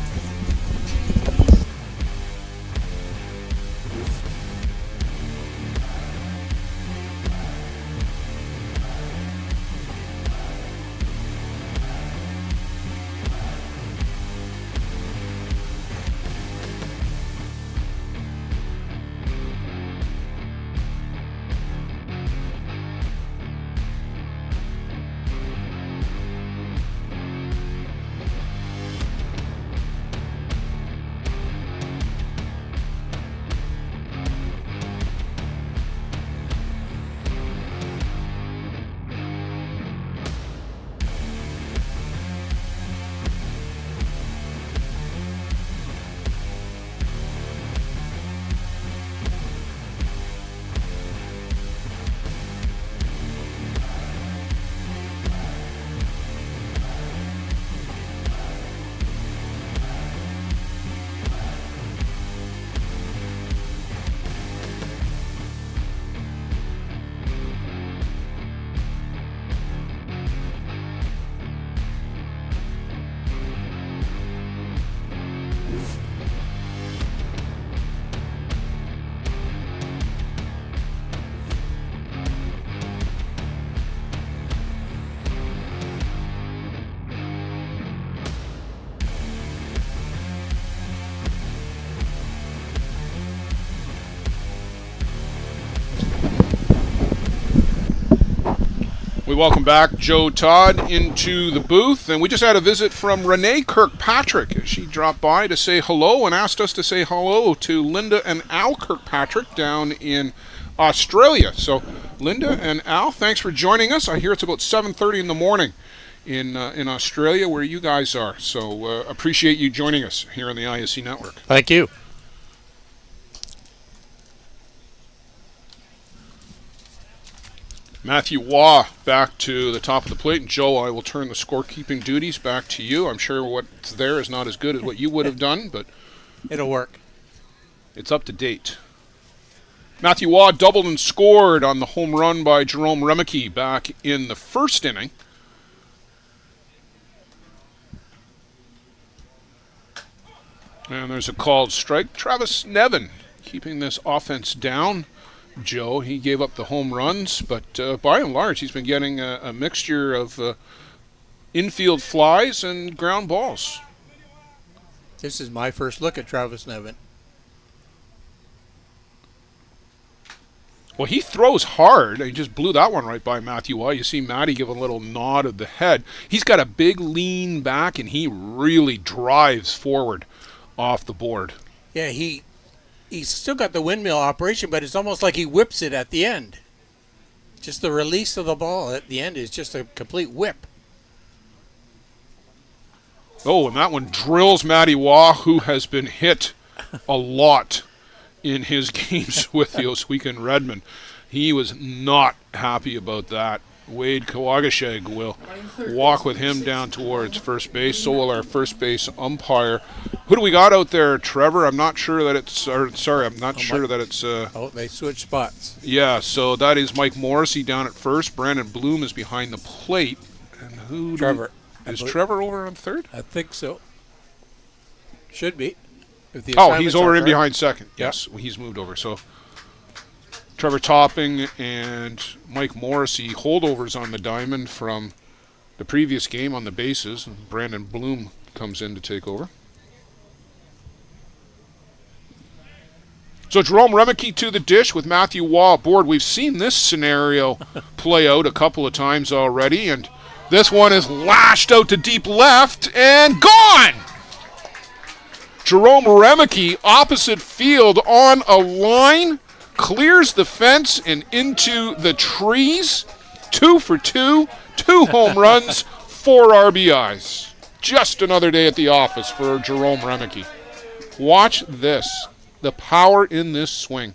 Speaker 1: We welcome back Joe Todd into the booth, and we just had a visit from Renee Kirkpatrick. She dropped by to say hello and asked us to say hello to Linda and Al Kirkpatrick down in Australia. So, Linda and Al, thanks for joining us. I hear it's about 7:30 in the morning in Australia where you guys are. So, appreciate you joining us here on the ISC Network.
Speaker 2: Thank you.
Speaker 1: Matthew Waugh back to the top of the plate. And Joe, I will turn the scorekeeping duties back to you. I'm sure what's there is not as good as what you would have done, but
Speaker 2: it'll work.
Speaker 1: It's up to date. Matthew Waugh doubled and scored on the home run by Jerome Remeke back in the first inning. And there's a called strike. Travis Nevin keeping this offense down. Joe, he gave up the home runs, but by and large, he's been getting a mixture of infield flies and ground balls.
Speaker 2: This is my first look at Travis Nevin.
Speaker 1: Well, he throws hard. He just blew that one right by Matthew Waugh. You see Matty give a little nod of the head. He's got a big lean back, and he really drives forward off the board.
Speaker 2: Yeah, he's still got the windmill operation, but it's almost like he whips it at the end. Just the release of the ball at the end is just a complete whip.
Speaker 1: Oh, and that one drills Matty Waugh, who has been hit a lot in his games with the Oswego Redmen. He was not happy about that. Wade Kawagasheg will walk with him down towards first base. So will our first base umpire. Who do we got out there, Trevor? I'm not sure that it's.
Speaker 2: They switched spots.
Speaker 1: Yeah, so that is Mike Morrissey down at first. Brandon Bloom is behind the plate. And who?
Speaker 2: Trevor.
Speaker 1: Is Trevor over on third?
Speaker 2: I think so. Should be.
Speaker 1: He's over in behind second. Yes, he's moved over. So Trevor Topping and Mike Morrissey holdovers on the diamond from the previous game on the bases. And Brandon Bloom comes in to take over. So Jerome Remeke to the dish with Matthew Waugh aboard. We've seen this scenario play out a couple of times already, and this one is lashed out to deep left and gone! Jerome Remeke, opposite field on a line, clears the fence and into the trees. 2 for 2, 2 home runs, 4 RBIs. Just another day at the office for Jerome Remeke. Watch this. The power in this swing.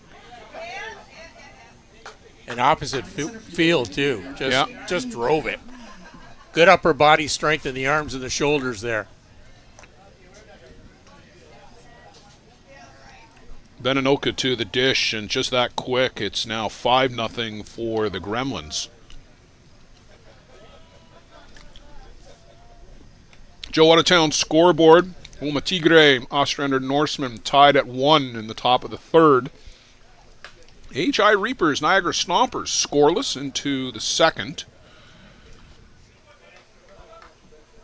Speaker 2: And opposite field, too. Just drove it. Good upper body strength in the arms and the shoulders there.
Speaker 1: Beninoka to the dish, and just that quick, it's now 5-0 for the Gremlins. Joe Out of Town scoreboard. Uma Tigre, Ostrander Norseman tied at 1 in the top of the third. HI Reapers, Niagara Stompers scoreless into the second.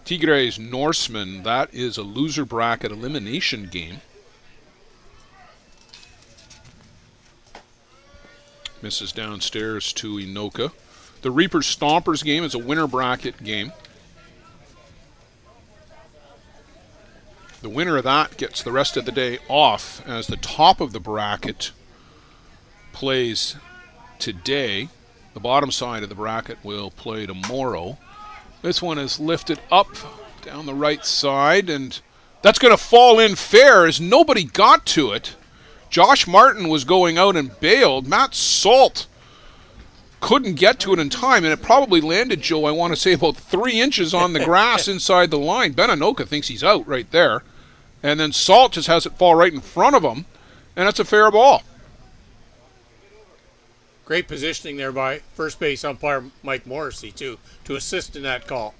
Speaker 1: Tigres Norseman, that is a loser bracket elimination game. Misses downstairs to Inoka. The Reapers Stompers game is a winner bracket game. The winner of that gets the rest of the day off as the top of the bracket plays today. The bottom side of the bracket will play tomorrow. This one is lifted up down the right side, and that's going to fall in fair as nobody got to it. Josh Martin was going out and bailed. Matt Salt couldn't get to it in time, and it probably landed, Joe, I want to say about 3 inches on the grass inside the line. Beninoka thinks he's out right there. And then Salt just has it fall right in front of him, and it's a fair ball.
Speaker 2: Great positioning there by first base umpire Mike Morrissey, too, to assist in that call.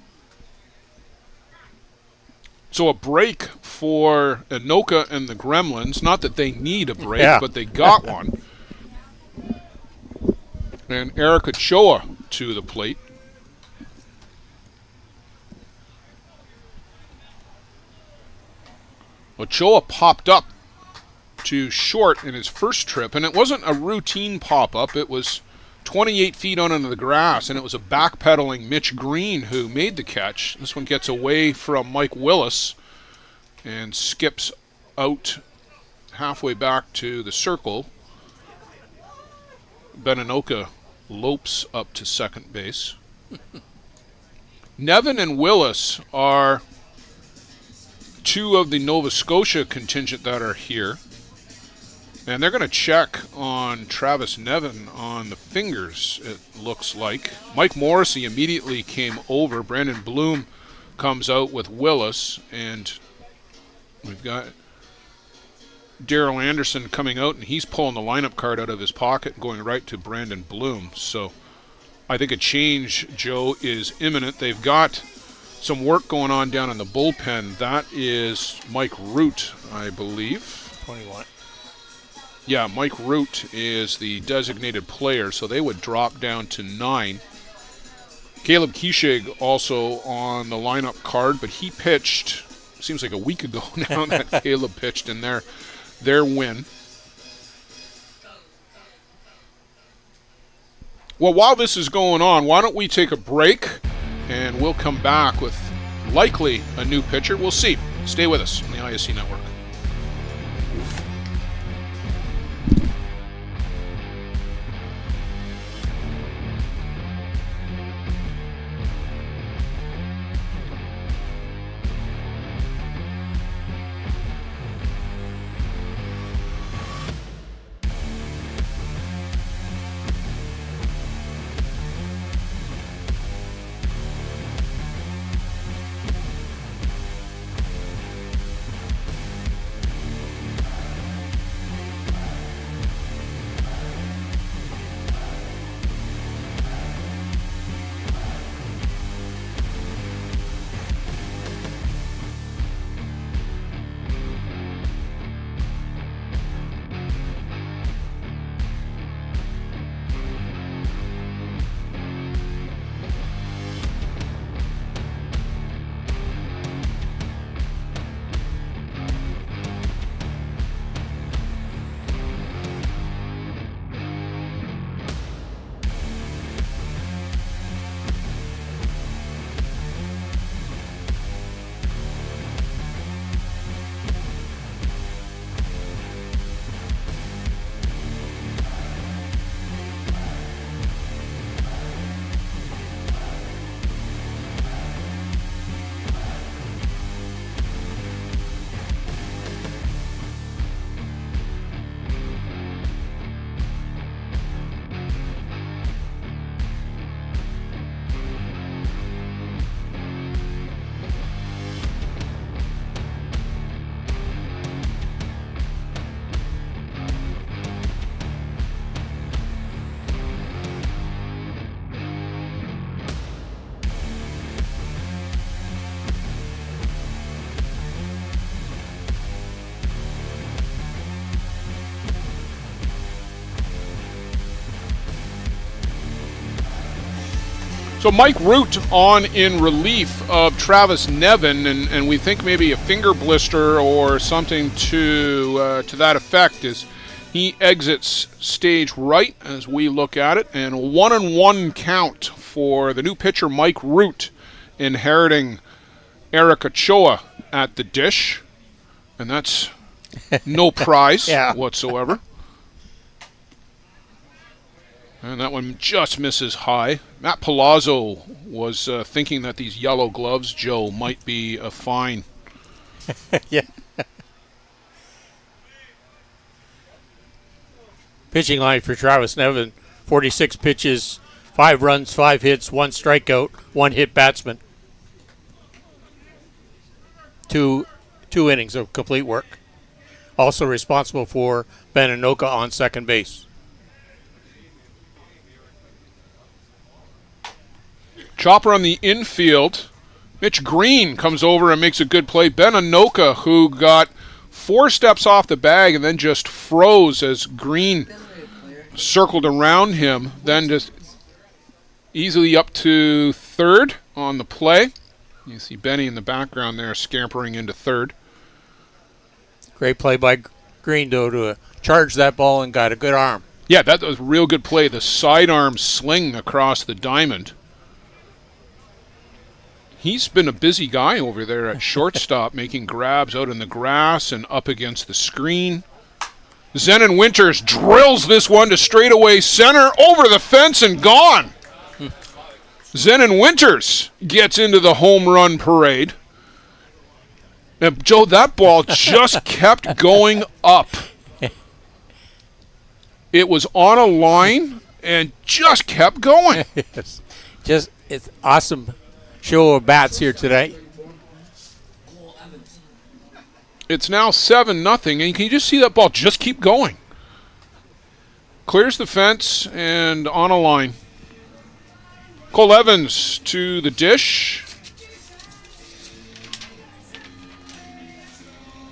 Speaker 1: So a break for Inoka and the Gremlins. Not that they need a break, but they got one. And Eric Ochoa to the plate. Ochoa popped up to short in his first trip, and it wasn't a routine pop-up. It was 28 feet on into the grass, and it was a backpedaling Mitch Green who made the catch. This one gets away from Mike Willis and skips out halfway back to the circle. Beninoka lopes up to second base. Nevin and Willis are two of the Nova Scotia contingent that are here. And they're going to check on Travis Nevin on the fingers, it looks like. Mike Morrissey immediately came over. Brandon Bloom comes out with Willis. And we've got Daryl Anderson coming out, and he's pulling the lineup card out of his pocket and going right to Brandon Bloom. So I think a change, Joe, is imminent. They've got some work going on down in the bullpen. That is Mike Root, I believe.
Speaker 2: 21.
Speaker 1: Yeah, Mike Root is the designated player, so they would drop down to 9. Caleb Keishig also on the lineup card, but he pitched, seems like a week ago now that Caleb pitched in their win. Well, while this is going on, why don't we take a break, and we'll come back with likely a new pitcher. We'll see. Stay with us on the ISC Network. So Mike Root on in relief of Travis Nevin, and we think maybe a finger blister or something to that effect as he exits stage right as we look at it. And 1-1 count for the new pitcher Mike Root, inheriting Eric Ochoa at the dish. And that's no prize whatsoever. And that one just misses high. Matt Palazzo was thinking that these yellow gloves, Joe, might be a fine.
Speaker 2: Yeah. Pitching line for Travis Nevin, 46 pitches, 5 runs, 5 hits, 1 strikeout, 1 hit batsman. Two innings of complete work. Also responsible for Beninoka on second base.
Speaker 1: Chopper on the infield. Mitch Green comes over and makes a good play. Beninoka, who got 4 steps off the bag and then just froze as Green circled around him. Then just easily up to third on the play. You see Benny in the background there scampering into third.
Speaker 2: Great play by Green, though, to charge that ball and got a good arm.
Speaker 1: Yeah, that was a real good play. The sidearm sling across the diamond. He's been a busy guy over there at shortstop, making grabs out in the grass and up against the screen. Zenon Winters drills this one to straightaway center, over the fence and gone. Zenon Winters gets into the home run parade. Now, Joe, that ball just kept going up. It was on a line and just kept going.
Speaker 2: It's awesome show of bats here today.
Speaker 1: It's now 7-0, and can you just see that ball just keep going? Clears the fence and on a line. Cole Evans to the dish.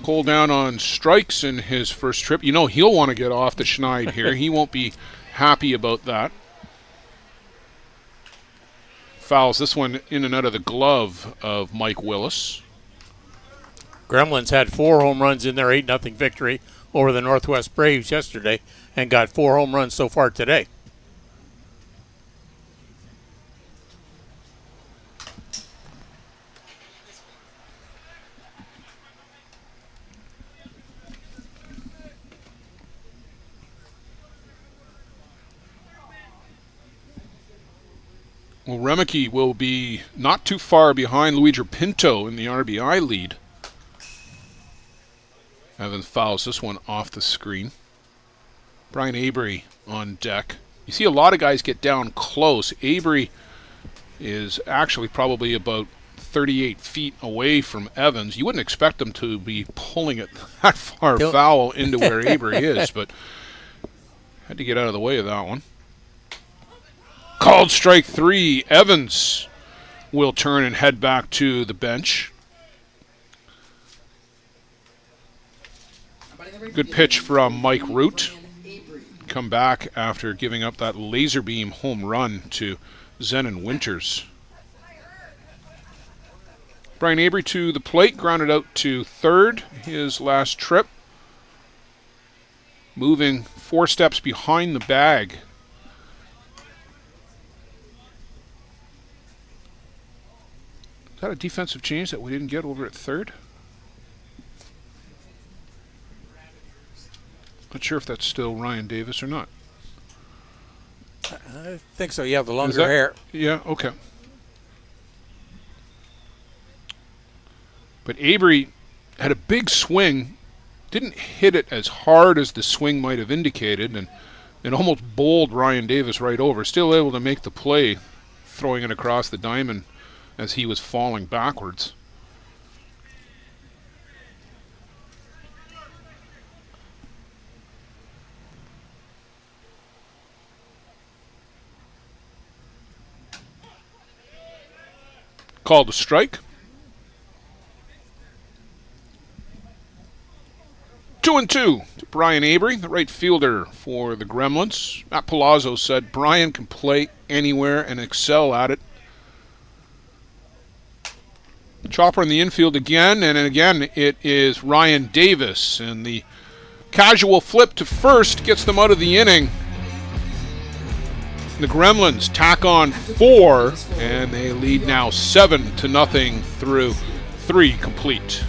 Speaker 1: Cole down on strikes in his first trip. You know he'll want to get off the schneid here. He won't be happy about that. Fouls this one in and out of the glove of Mike Willis.
Speaker 2: Gremlins had 4 home runs in their 8-0 victory over the Northwest Braves yesterday and got 4 home runs so far today.
Speaker 1: Well, Remeke will be not too far behind Luigi Pinto in the RBI lead. Evans fouls this one off the screen. Brian Avery on deck. You see a lot of guys get down close. Avery is actually probably about 38 feet away from Evans. You wouldn't expect him to be pulling it that far foul into where Avery is, but had to get out of the way of that one. Called strike 3. Evans will turn and head back to the bench. Good pitch from Mike Root. Come back after giving up that laser beam home run to Zenon Winters. Brian Avery to the plate, grounded out to third, his last trip. Moving 4 steps behind the bag. Is that a defensive change that we didn't get over at third? Not sure if that's still Ryan Davis or not.
Speaker 2: I think so. You have the longer hair.
Speaker 1: Yeah, okay. But Avery had a big swing, didn't hit it as hard as the swing might have indicated, and it almost bowled Ryan Davis right over. Still able to make the play, throwing it across the diamond as he was falling backwards. Called a strike. 2-2 to Brian Avery, the right fielder for the Gremlins. Matt Palazzo said Brian can play anywhere and excel at it. Chopper in the infield again, and again it is Ryan Davis, and the casual flip to first gets them out of the inning. The Gremlins tack on 4, and they lead now 7-0 through 3 complete.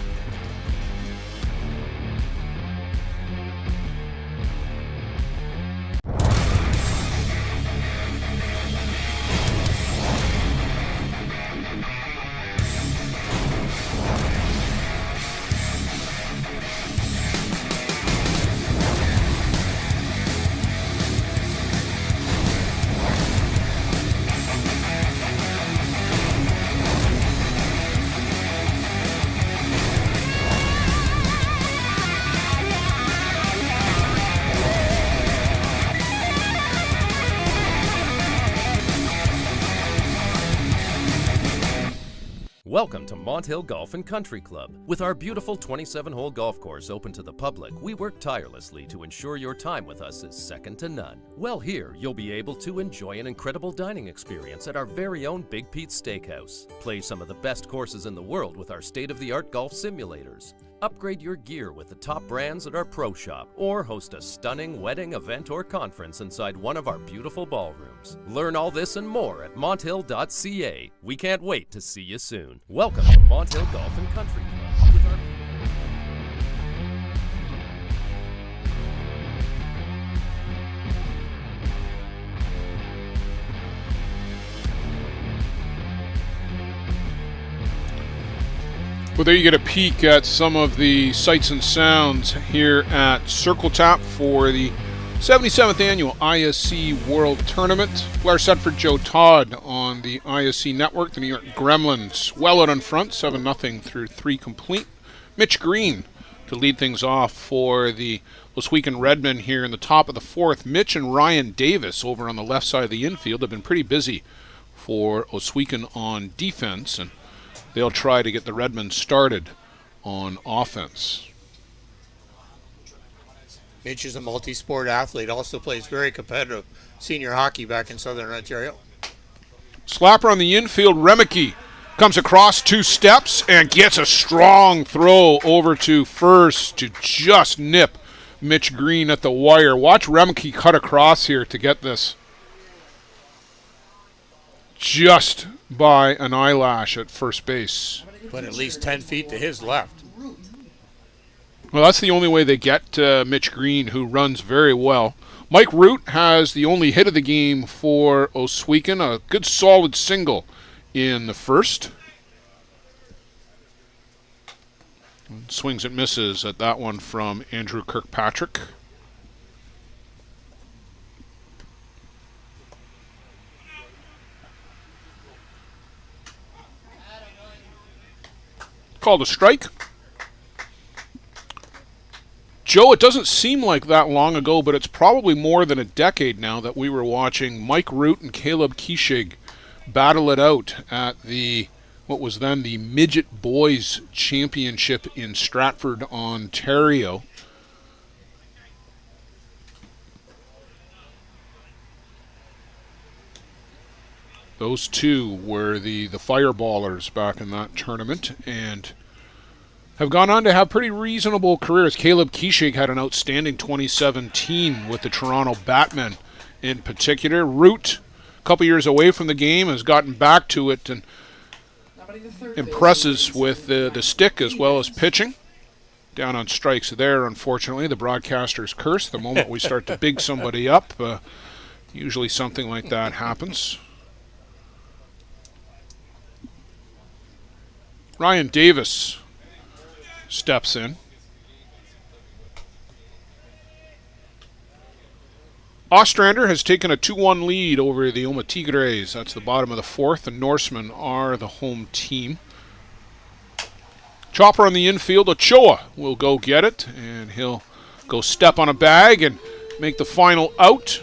Speaker 13: Welcome to Mont Hill Golf and Country Club. With our beautiful 27-hole golf course open to the public, we work tirelessly to ensure your time with us is second to none. Well, here you'll be able to enjoy an incredible dining experience at our very own Big Pete's Steakhouse. Play some of the best courses in the world with our state-of-the-art golf simulators. upgrade your gear with the top brands at our pro shop, or host a stunning wedding, event, or conference inside one of our beautiful ballrooms. Learn all this and more at monthill.ca. We can't wait to see you soon. Welcome to Monthill Golf and Country Club. With our
Speaker 1: Well, there you get a peek at some of the sights and sounds here at Circle Tap for the 77th Annual ISC World Tournament. Blair Sedford, Joe Todd on the ISC Network. The New York Gremlins well out in front, 7-0 through 3 complete. Mitch Green to lead things off for the Oswego Redmen here in the top of the 4th. Mitch and Ryan Davis over on the left side of the infield have been pretty busy for Oswego on defense, and they'll try to get the Redmen started on offense.
Speaker 2: Mitch is a multi-sport athlete, also plays very competitive senior hockey back in Southern Ontario.
Speaker 1: Slapper on the infield, Remeke comes across 2 steps and gets a strong throw over to first to just nip Mitch Green at the wire. Watch Remeke cut across here to get this. Just by an eyelash at first base.
Speaker 2: But at least 10 feet to his left.
Speaker 1: Well, that's the only way they get Mitch Green, who runs very well. Mike Root has the only hit of the game for Oswego, a good solid single in the first. Swings and misses at that one from Andrew Kirkpatrick. Called a strike. Joe, it doesn't seem like that long ago, but it's probably more than a decade now that we were watching Mike Root and Caleb Kishig battle it out at the, what was then the Midget Boys Championship in Stratford, Ontario. Those two were the fireballers back in that tournament and have gone on to have pretty reasonable careers. Caleb Kishig had an outstanding 2017 with the Toronto Batmen in particular. Root, a couple years away from the game, has gotten back to it and impresses with the stick as well as pitching. Down on strikes there, unfortunately. The broadcaster's curse. The moment we start to big somebody up, usually something like that happens. Ryan Davis steps in. Ostrander has taken a 2-1 lead over the Oma Tigres. That's the bottom of the 4th. The Norsemen are the home team. Chopper on the infield. Ochoa will go get it, and he'll go step on a bag and make the final out.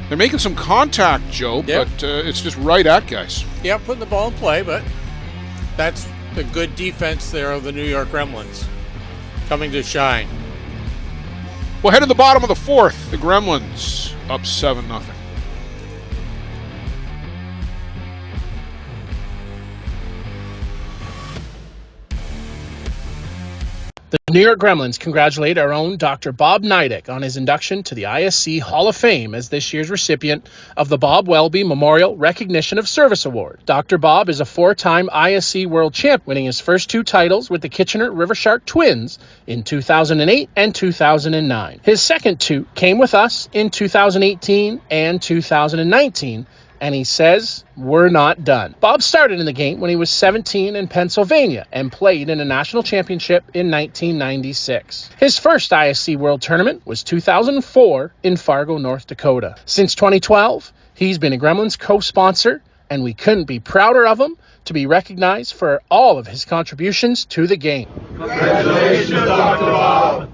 Speaker 1: They're making some contact, Joe,
Speaker 2: Yep.
Speaker 1: but it's just right at guys.
Speaker 2: Yeah, putting the ball in play, but that's the good defense there of the New York Gremlins coming to shine.
Speaker 1: Well, head to the bottom of the 4th. The Gremlins up 7-0.
Speaker 5: The New York Gremlins congratulate our own Dr. Bob Neidick on his induction to the ISC Hall of Fame as this year's recipient of the Bob Welby Memorial Recognition of Service Award. Dr. Bob is a 4-time ISC World Champ, winning his first 2 titles with the Kitchener River Shark Twins in 2008 and 2009. His second 2 came with us in 2018 and 2019, and he says, we're not done. Bob started in the game when he was 17 in Pennsylvania and played in a national championship in 1996. His first ISC World Tournament was 2004 in Fargo, North Dakota. Since 2012, he's been a Gremlins co-sponsor, and we couldn't be prouder of him to be recognized for all of his contributions to the game.
Speaker 14: Congratulations, Dr. Bob!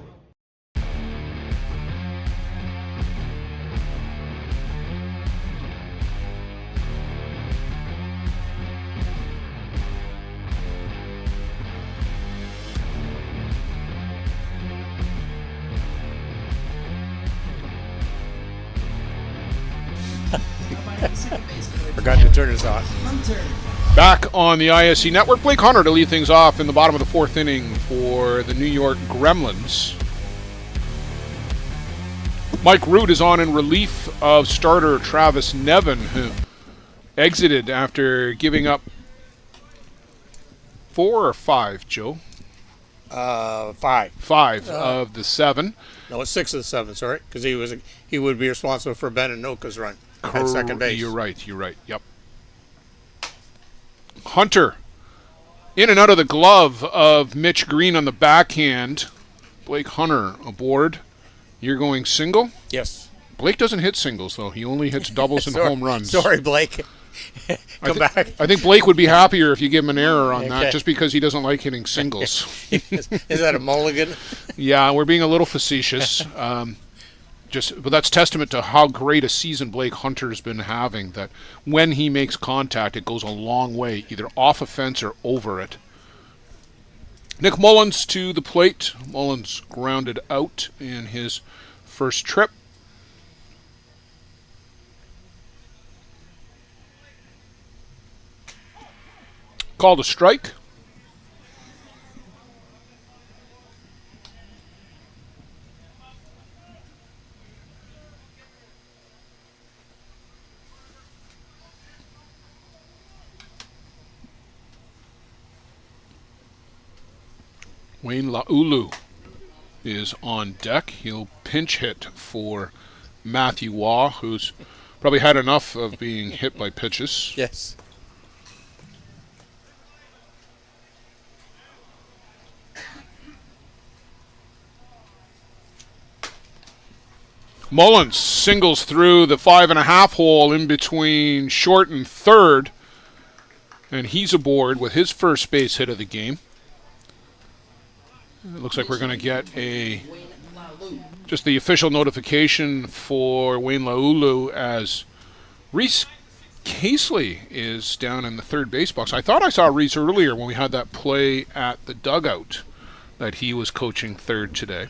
Speaker 2: Forgot to turn this on.
Speaker 1: Back on the ISC network, Blake Hunter to lead things off in the bottom of the 4th inning for the New York Gremlins. Mike Root is on in relief of starter Travis Nevin, who exited after giving up 4 or 5, Joe?
Speaker 2: 5.
Speaker 1: 5 of the 7.
Speaker 2: No, it's 6 of the 7, sorry, because he would be responsible for Ben and Noka's run at second base.
Speaker 1: You're right, yep. Hunter, in and out of the glove of Mitch Green on the backhand. Blake Hunter aboard. You're going single?
Speaker 2: Yes.
Speaker 1: Blake doesn't hit singles, though. He only hits doubles and home runs.
Speaker 2: Sorry, Blake. Come back.
Speaker 1: I think Blake wowould be happier if you give him an error on that, just because he doesn't like hitting singles.
Speaker 2: Is that a mulligan?
Speaker 1: Yeah, we're being a little facetious. But that's testament to how great a season Blake Hunter's been having, that when he makes contact, it goes a long way, either off a fence or over it. Nick Mullins to the plate. Mullins grounded out in his first trip. Called a strike. Wayne Laulu is on deck. He'll pinch hit for Matthew Waugh, who's probably had enough of being hit by pitches.
Speaker 2: Yes.
Speaker 1: Mullins singles through the 5.5 hole in between short and third, and he's aboard with his first base hit of the game. It looks like we're going to get just the official notification for Wayne Laulu as Reese Casely is down in the third base box. I thought I saw Reese earlier when we had that play at the dugout that he was coaching third today.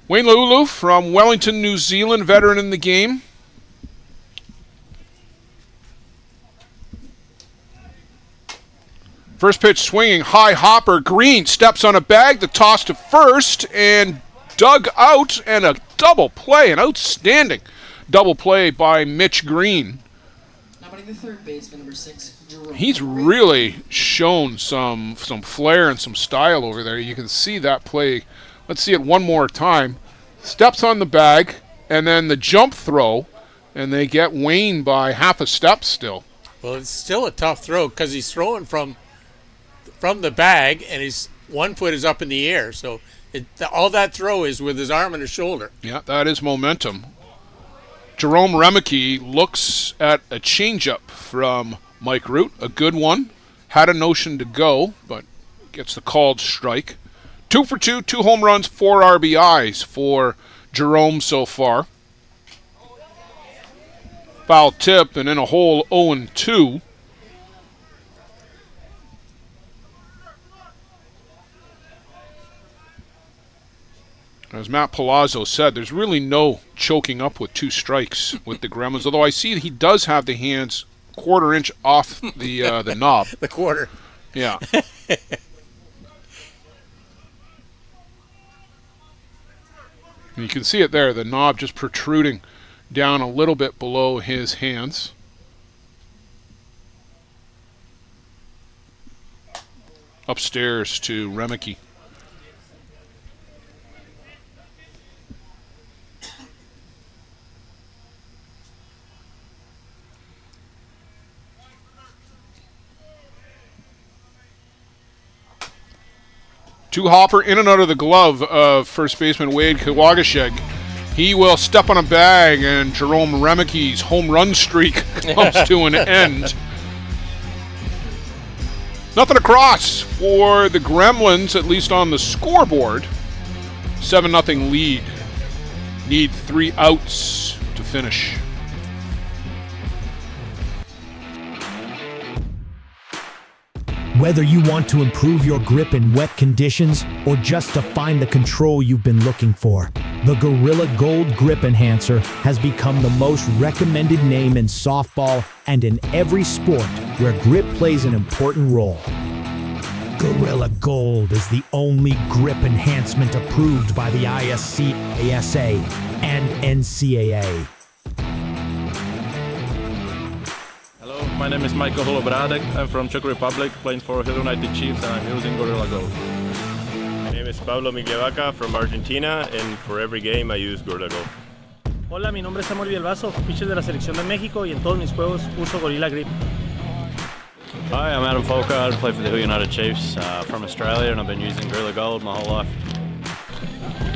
Speaker 1: Wayne Laulu from Wellington, New Zealand, veteran in the game. First pitch swinging, high hopper. Green steps on a bag, the toss to first, and dug out, and a double play, an outstanding double play by Mitch Green.
Speaker 15: Now batting the third baseman, number 6, Jerome.
Speaker 1: He's really shown some flair and some style over there. You can see that play. Let's see it one more time. Steps on the bag, and then the jump throw, and they get Wayne by half a step still.
Speaker 2: Well, it's still a tough throw because he's throwing from the bag, and his one foot is up in the air. So all that throw is with his arm and his shoulder.
Speaker 1: Yeah, that is momentum. Jerome Remeke looks at a changeup from Mike Root, a good one. Had a notion to go, but gets the called strike. 2 for 2, 2 home runs, 4 RBIs for Jerome so far. Foul tip, and in a hole 0-2. As Matt Palazzo said, there's really no choking up with 2 strikes with the Gremlins, although I see he does have the hands quarter-inch off the knob.
Speaker 2: The quarter.
Speaker 1: Yeah. You can see it there, the knob just protruding down a little bit below his hands. Upstairs to Remeke. Two hopper in and out of the glove of first baseman Wade Kawagasheg. He will step on a bag, and Jerome Remeke's home run streak comes to an end. Nothing across for the Gremlins, at least on the scoreboard. 7-0 lead. Need 3 outs to finish.
Speaker 7: Whether you want to improve your grip in wet conditions or just to find the control you've been looking for, The Gorilla Gold Grip Enhancer has become the most recommended name in softball and in every sport where grip plays an important role. Gorilla Gold is the only grip enhancement approved by the ISC, ASA, and NCAA.
Speaker 8: Hello, my name is Michael Holobradek. I'm from Czech Republic, playing for Hill United Chiefs, and I'm using Gorilla Gold.
Speaker 9: My name is Pablo Miglevaca from Argentina, and for every game I use Gorilla Gold.
Speaker 10: Hola, mi nombre es Samuel Villalbazo, pitcher de la selección de México y en todos mis juegos uso Gorilla Grip.
Speaker 11: Hi, I'm Adam Folker. I play for the Hill United Chiefs from Australia, and I've been using Gorilla Gold my whole life.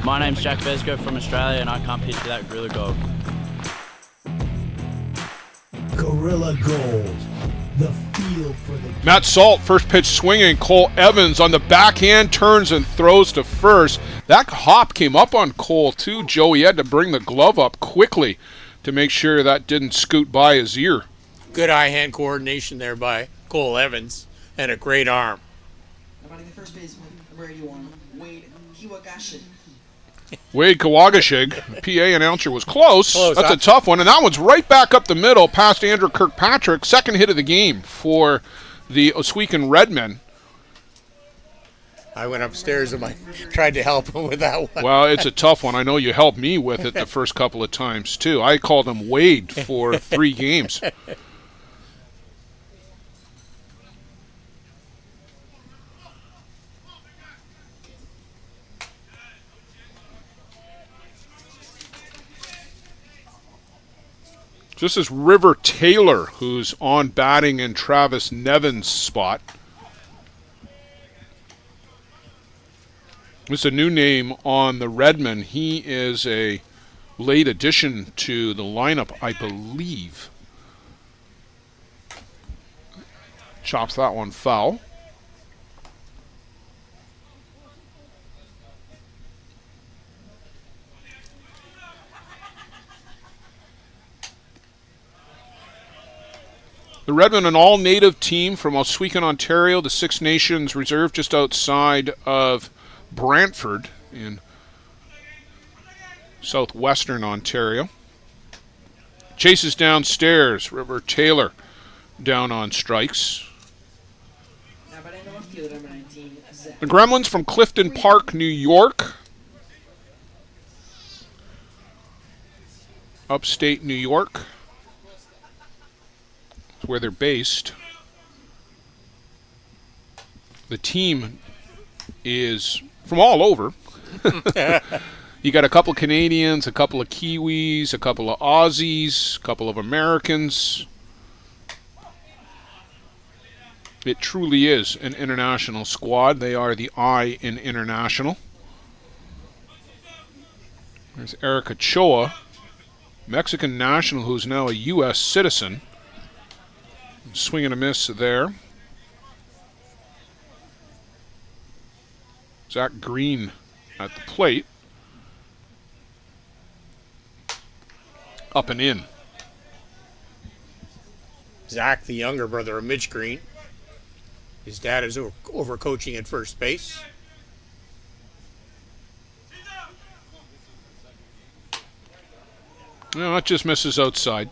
Speaker 11: My name's Jack Vesco from Australia, and I can't pitch without Gorilla Gold.
Speaker 7: Gorilla Gold, the feel for the...
Speaker 1: Matt Salt, first pitch swinging. Cole Evans on the backhand, turns and throws to first. That hop came up on Cole too, Joe. He had to bring the glove up quickly to make sure that didn't scoot by his ear.
Speaker 2: Good eye-hand coordination there by Cole Evans, and a great arm.
Speaker 15: Batting the first baseman, number 81, Wade Kiwagashi.
Speaker 1: Wade Kawagashig, PA announcer, was close. That's
Speaker 2: huh?
Speaker 1: a tough one, and that one's right back up the middle past Andrew Kirkpatrick. Second hit of the game for the Oswegan Redmen.
Speaker 2: I went upstairs and I tried to help him with that one.
Speaker 1: Well, it's a tough one. I know you helped me with it the first couple of times, too. I called him Wade for 3 games. This is River Taylor, who's on batting in Travis Nevin's spot. It's a new name on the Redmen. He is a late addition to the lineup, I believe. Chops that one foul. The Redmen, an all-native team from Oswegan, Ontario, the Six Nations Reserve just outside of Brantford in southwestern Ontario. Chases downstairs. River Taylor down on strikes. The Gremlins from Clifton Park, New York. Upstate New York. Where they're based. The team is from all over. You got a couple of Canadians, a couple of Kiwis, a couple of Aussies, a couple of Americans. It truly is an international squad. They are the I in international. There's Eric Ochoa, Mexican national who's now a U.S. citizen. Swing and a miss there. Zach Green at the plate. Up and in.
Speaker 2: Zach, the younger brother of Mitch Green. His dad is over coaching at first base.
Speaker 1: No, that just misses outside.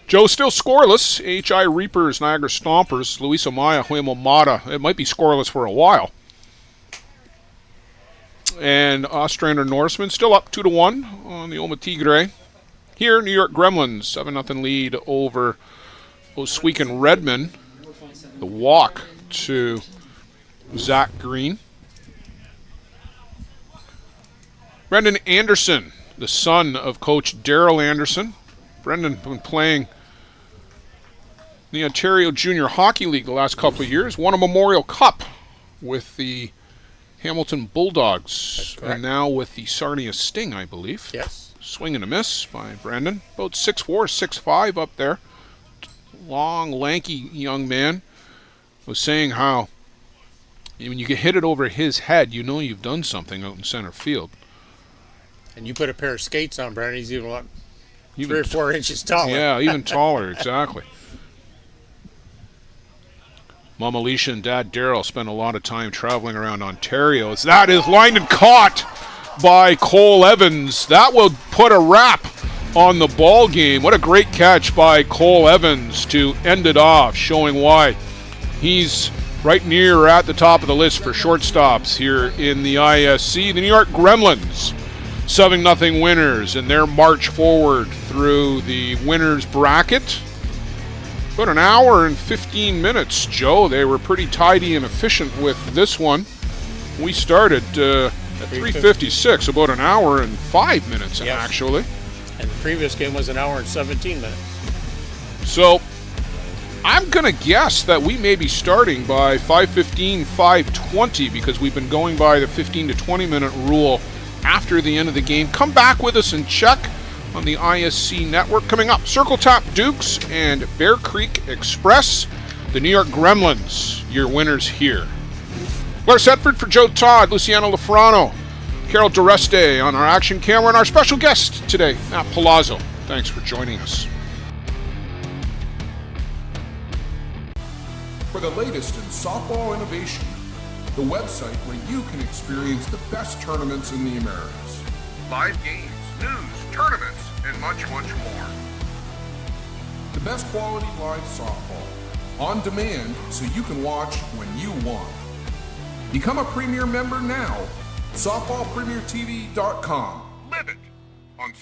Speaker 1: Joe still scoreless. HI Reapers, Niagara Stompers, Luis Amaya, Huemo Mata. It might be scoreless for a while. And Ostrander Norseman still up 2-1 on the Oma Tigre. Here, New York Gremlins, 7-0 lead over Oswegan Redmen. The walk to Zach Green. Brendan Anderson, the son of Coach Daryl Anderson. Brendan been playing the Ontario Junior Hockey League the last couple of years. Won a Memorial Cup with the Hamilton Bulldogs. And now with the Sarnia Sting, I believe.
Speaker 2: Yes.
Speaker 1: Swing and a miss by Brendan. About 6'4", 6'5" up there. Long, lanky young man. Was saying how when you get hit it over his head, you know you've done something out in center field.
Speaker 2: And you put a pair of skates on Brendan, he's even 3 or 4 inches taller.
Speaker 1: Yeah, even taller, exactly. Mom Alicia and Dad Daryl spent a lot of time traveling around Ontario. As that is lined and caught by Cole Evans. That will put a wrap on the ball game. What a great catch by Cole Evans to end it off, showing why he's right near or at the top of the list for shortstops here in the ISC. The New York Gremlins 7-0 winners in their march forward through the winners bracket. About an hour and 15 minutes, Joe. They were pretty tidy and efficient with this one. We started at 3:56, about an hour and 5 minutes, actually.
Speaker 2: And the previous game was an hour and 17 minutes.
Speaker 1: So I'm going to guess that we may be starting by 5:15, 5:20, because we've been going by the 15 to 20 minute rule after the end of the game. Come back with us and check on the ISC network. Coming up, Circle Tap Dukes and Bear Creek Express. The New York Gremlins, your winners here. Blair Setford for Joe Todd, Luciano Lafrano, Carol Dureste on our action camera, and our special guest today, Matt Palazzo. Thanks for joining us.
Speaker 16: For the latest in softball innovation, the website where you can experience the best tournaments in the Americas.
Speaker 1: Live games, news, tournaments, and much, much more.
Speaker 16: The best quality live softball, on demand so you can watch when you want. Become a Premier member now. SoftballPremierTV.com.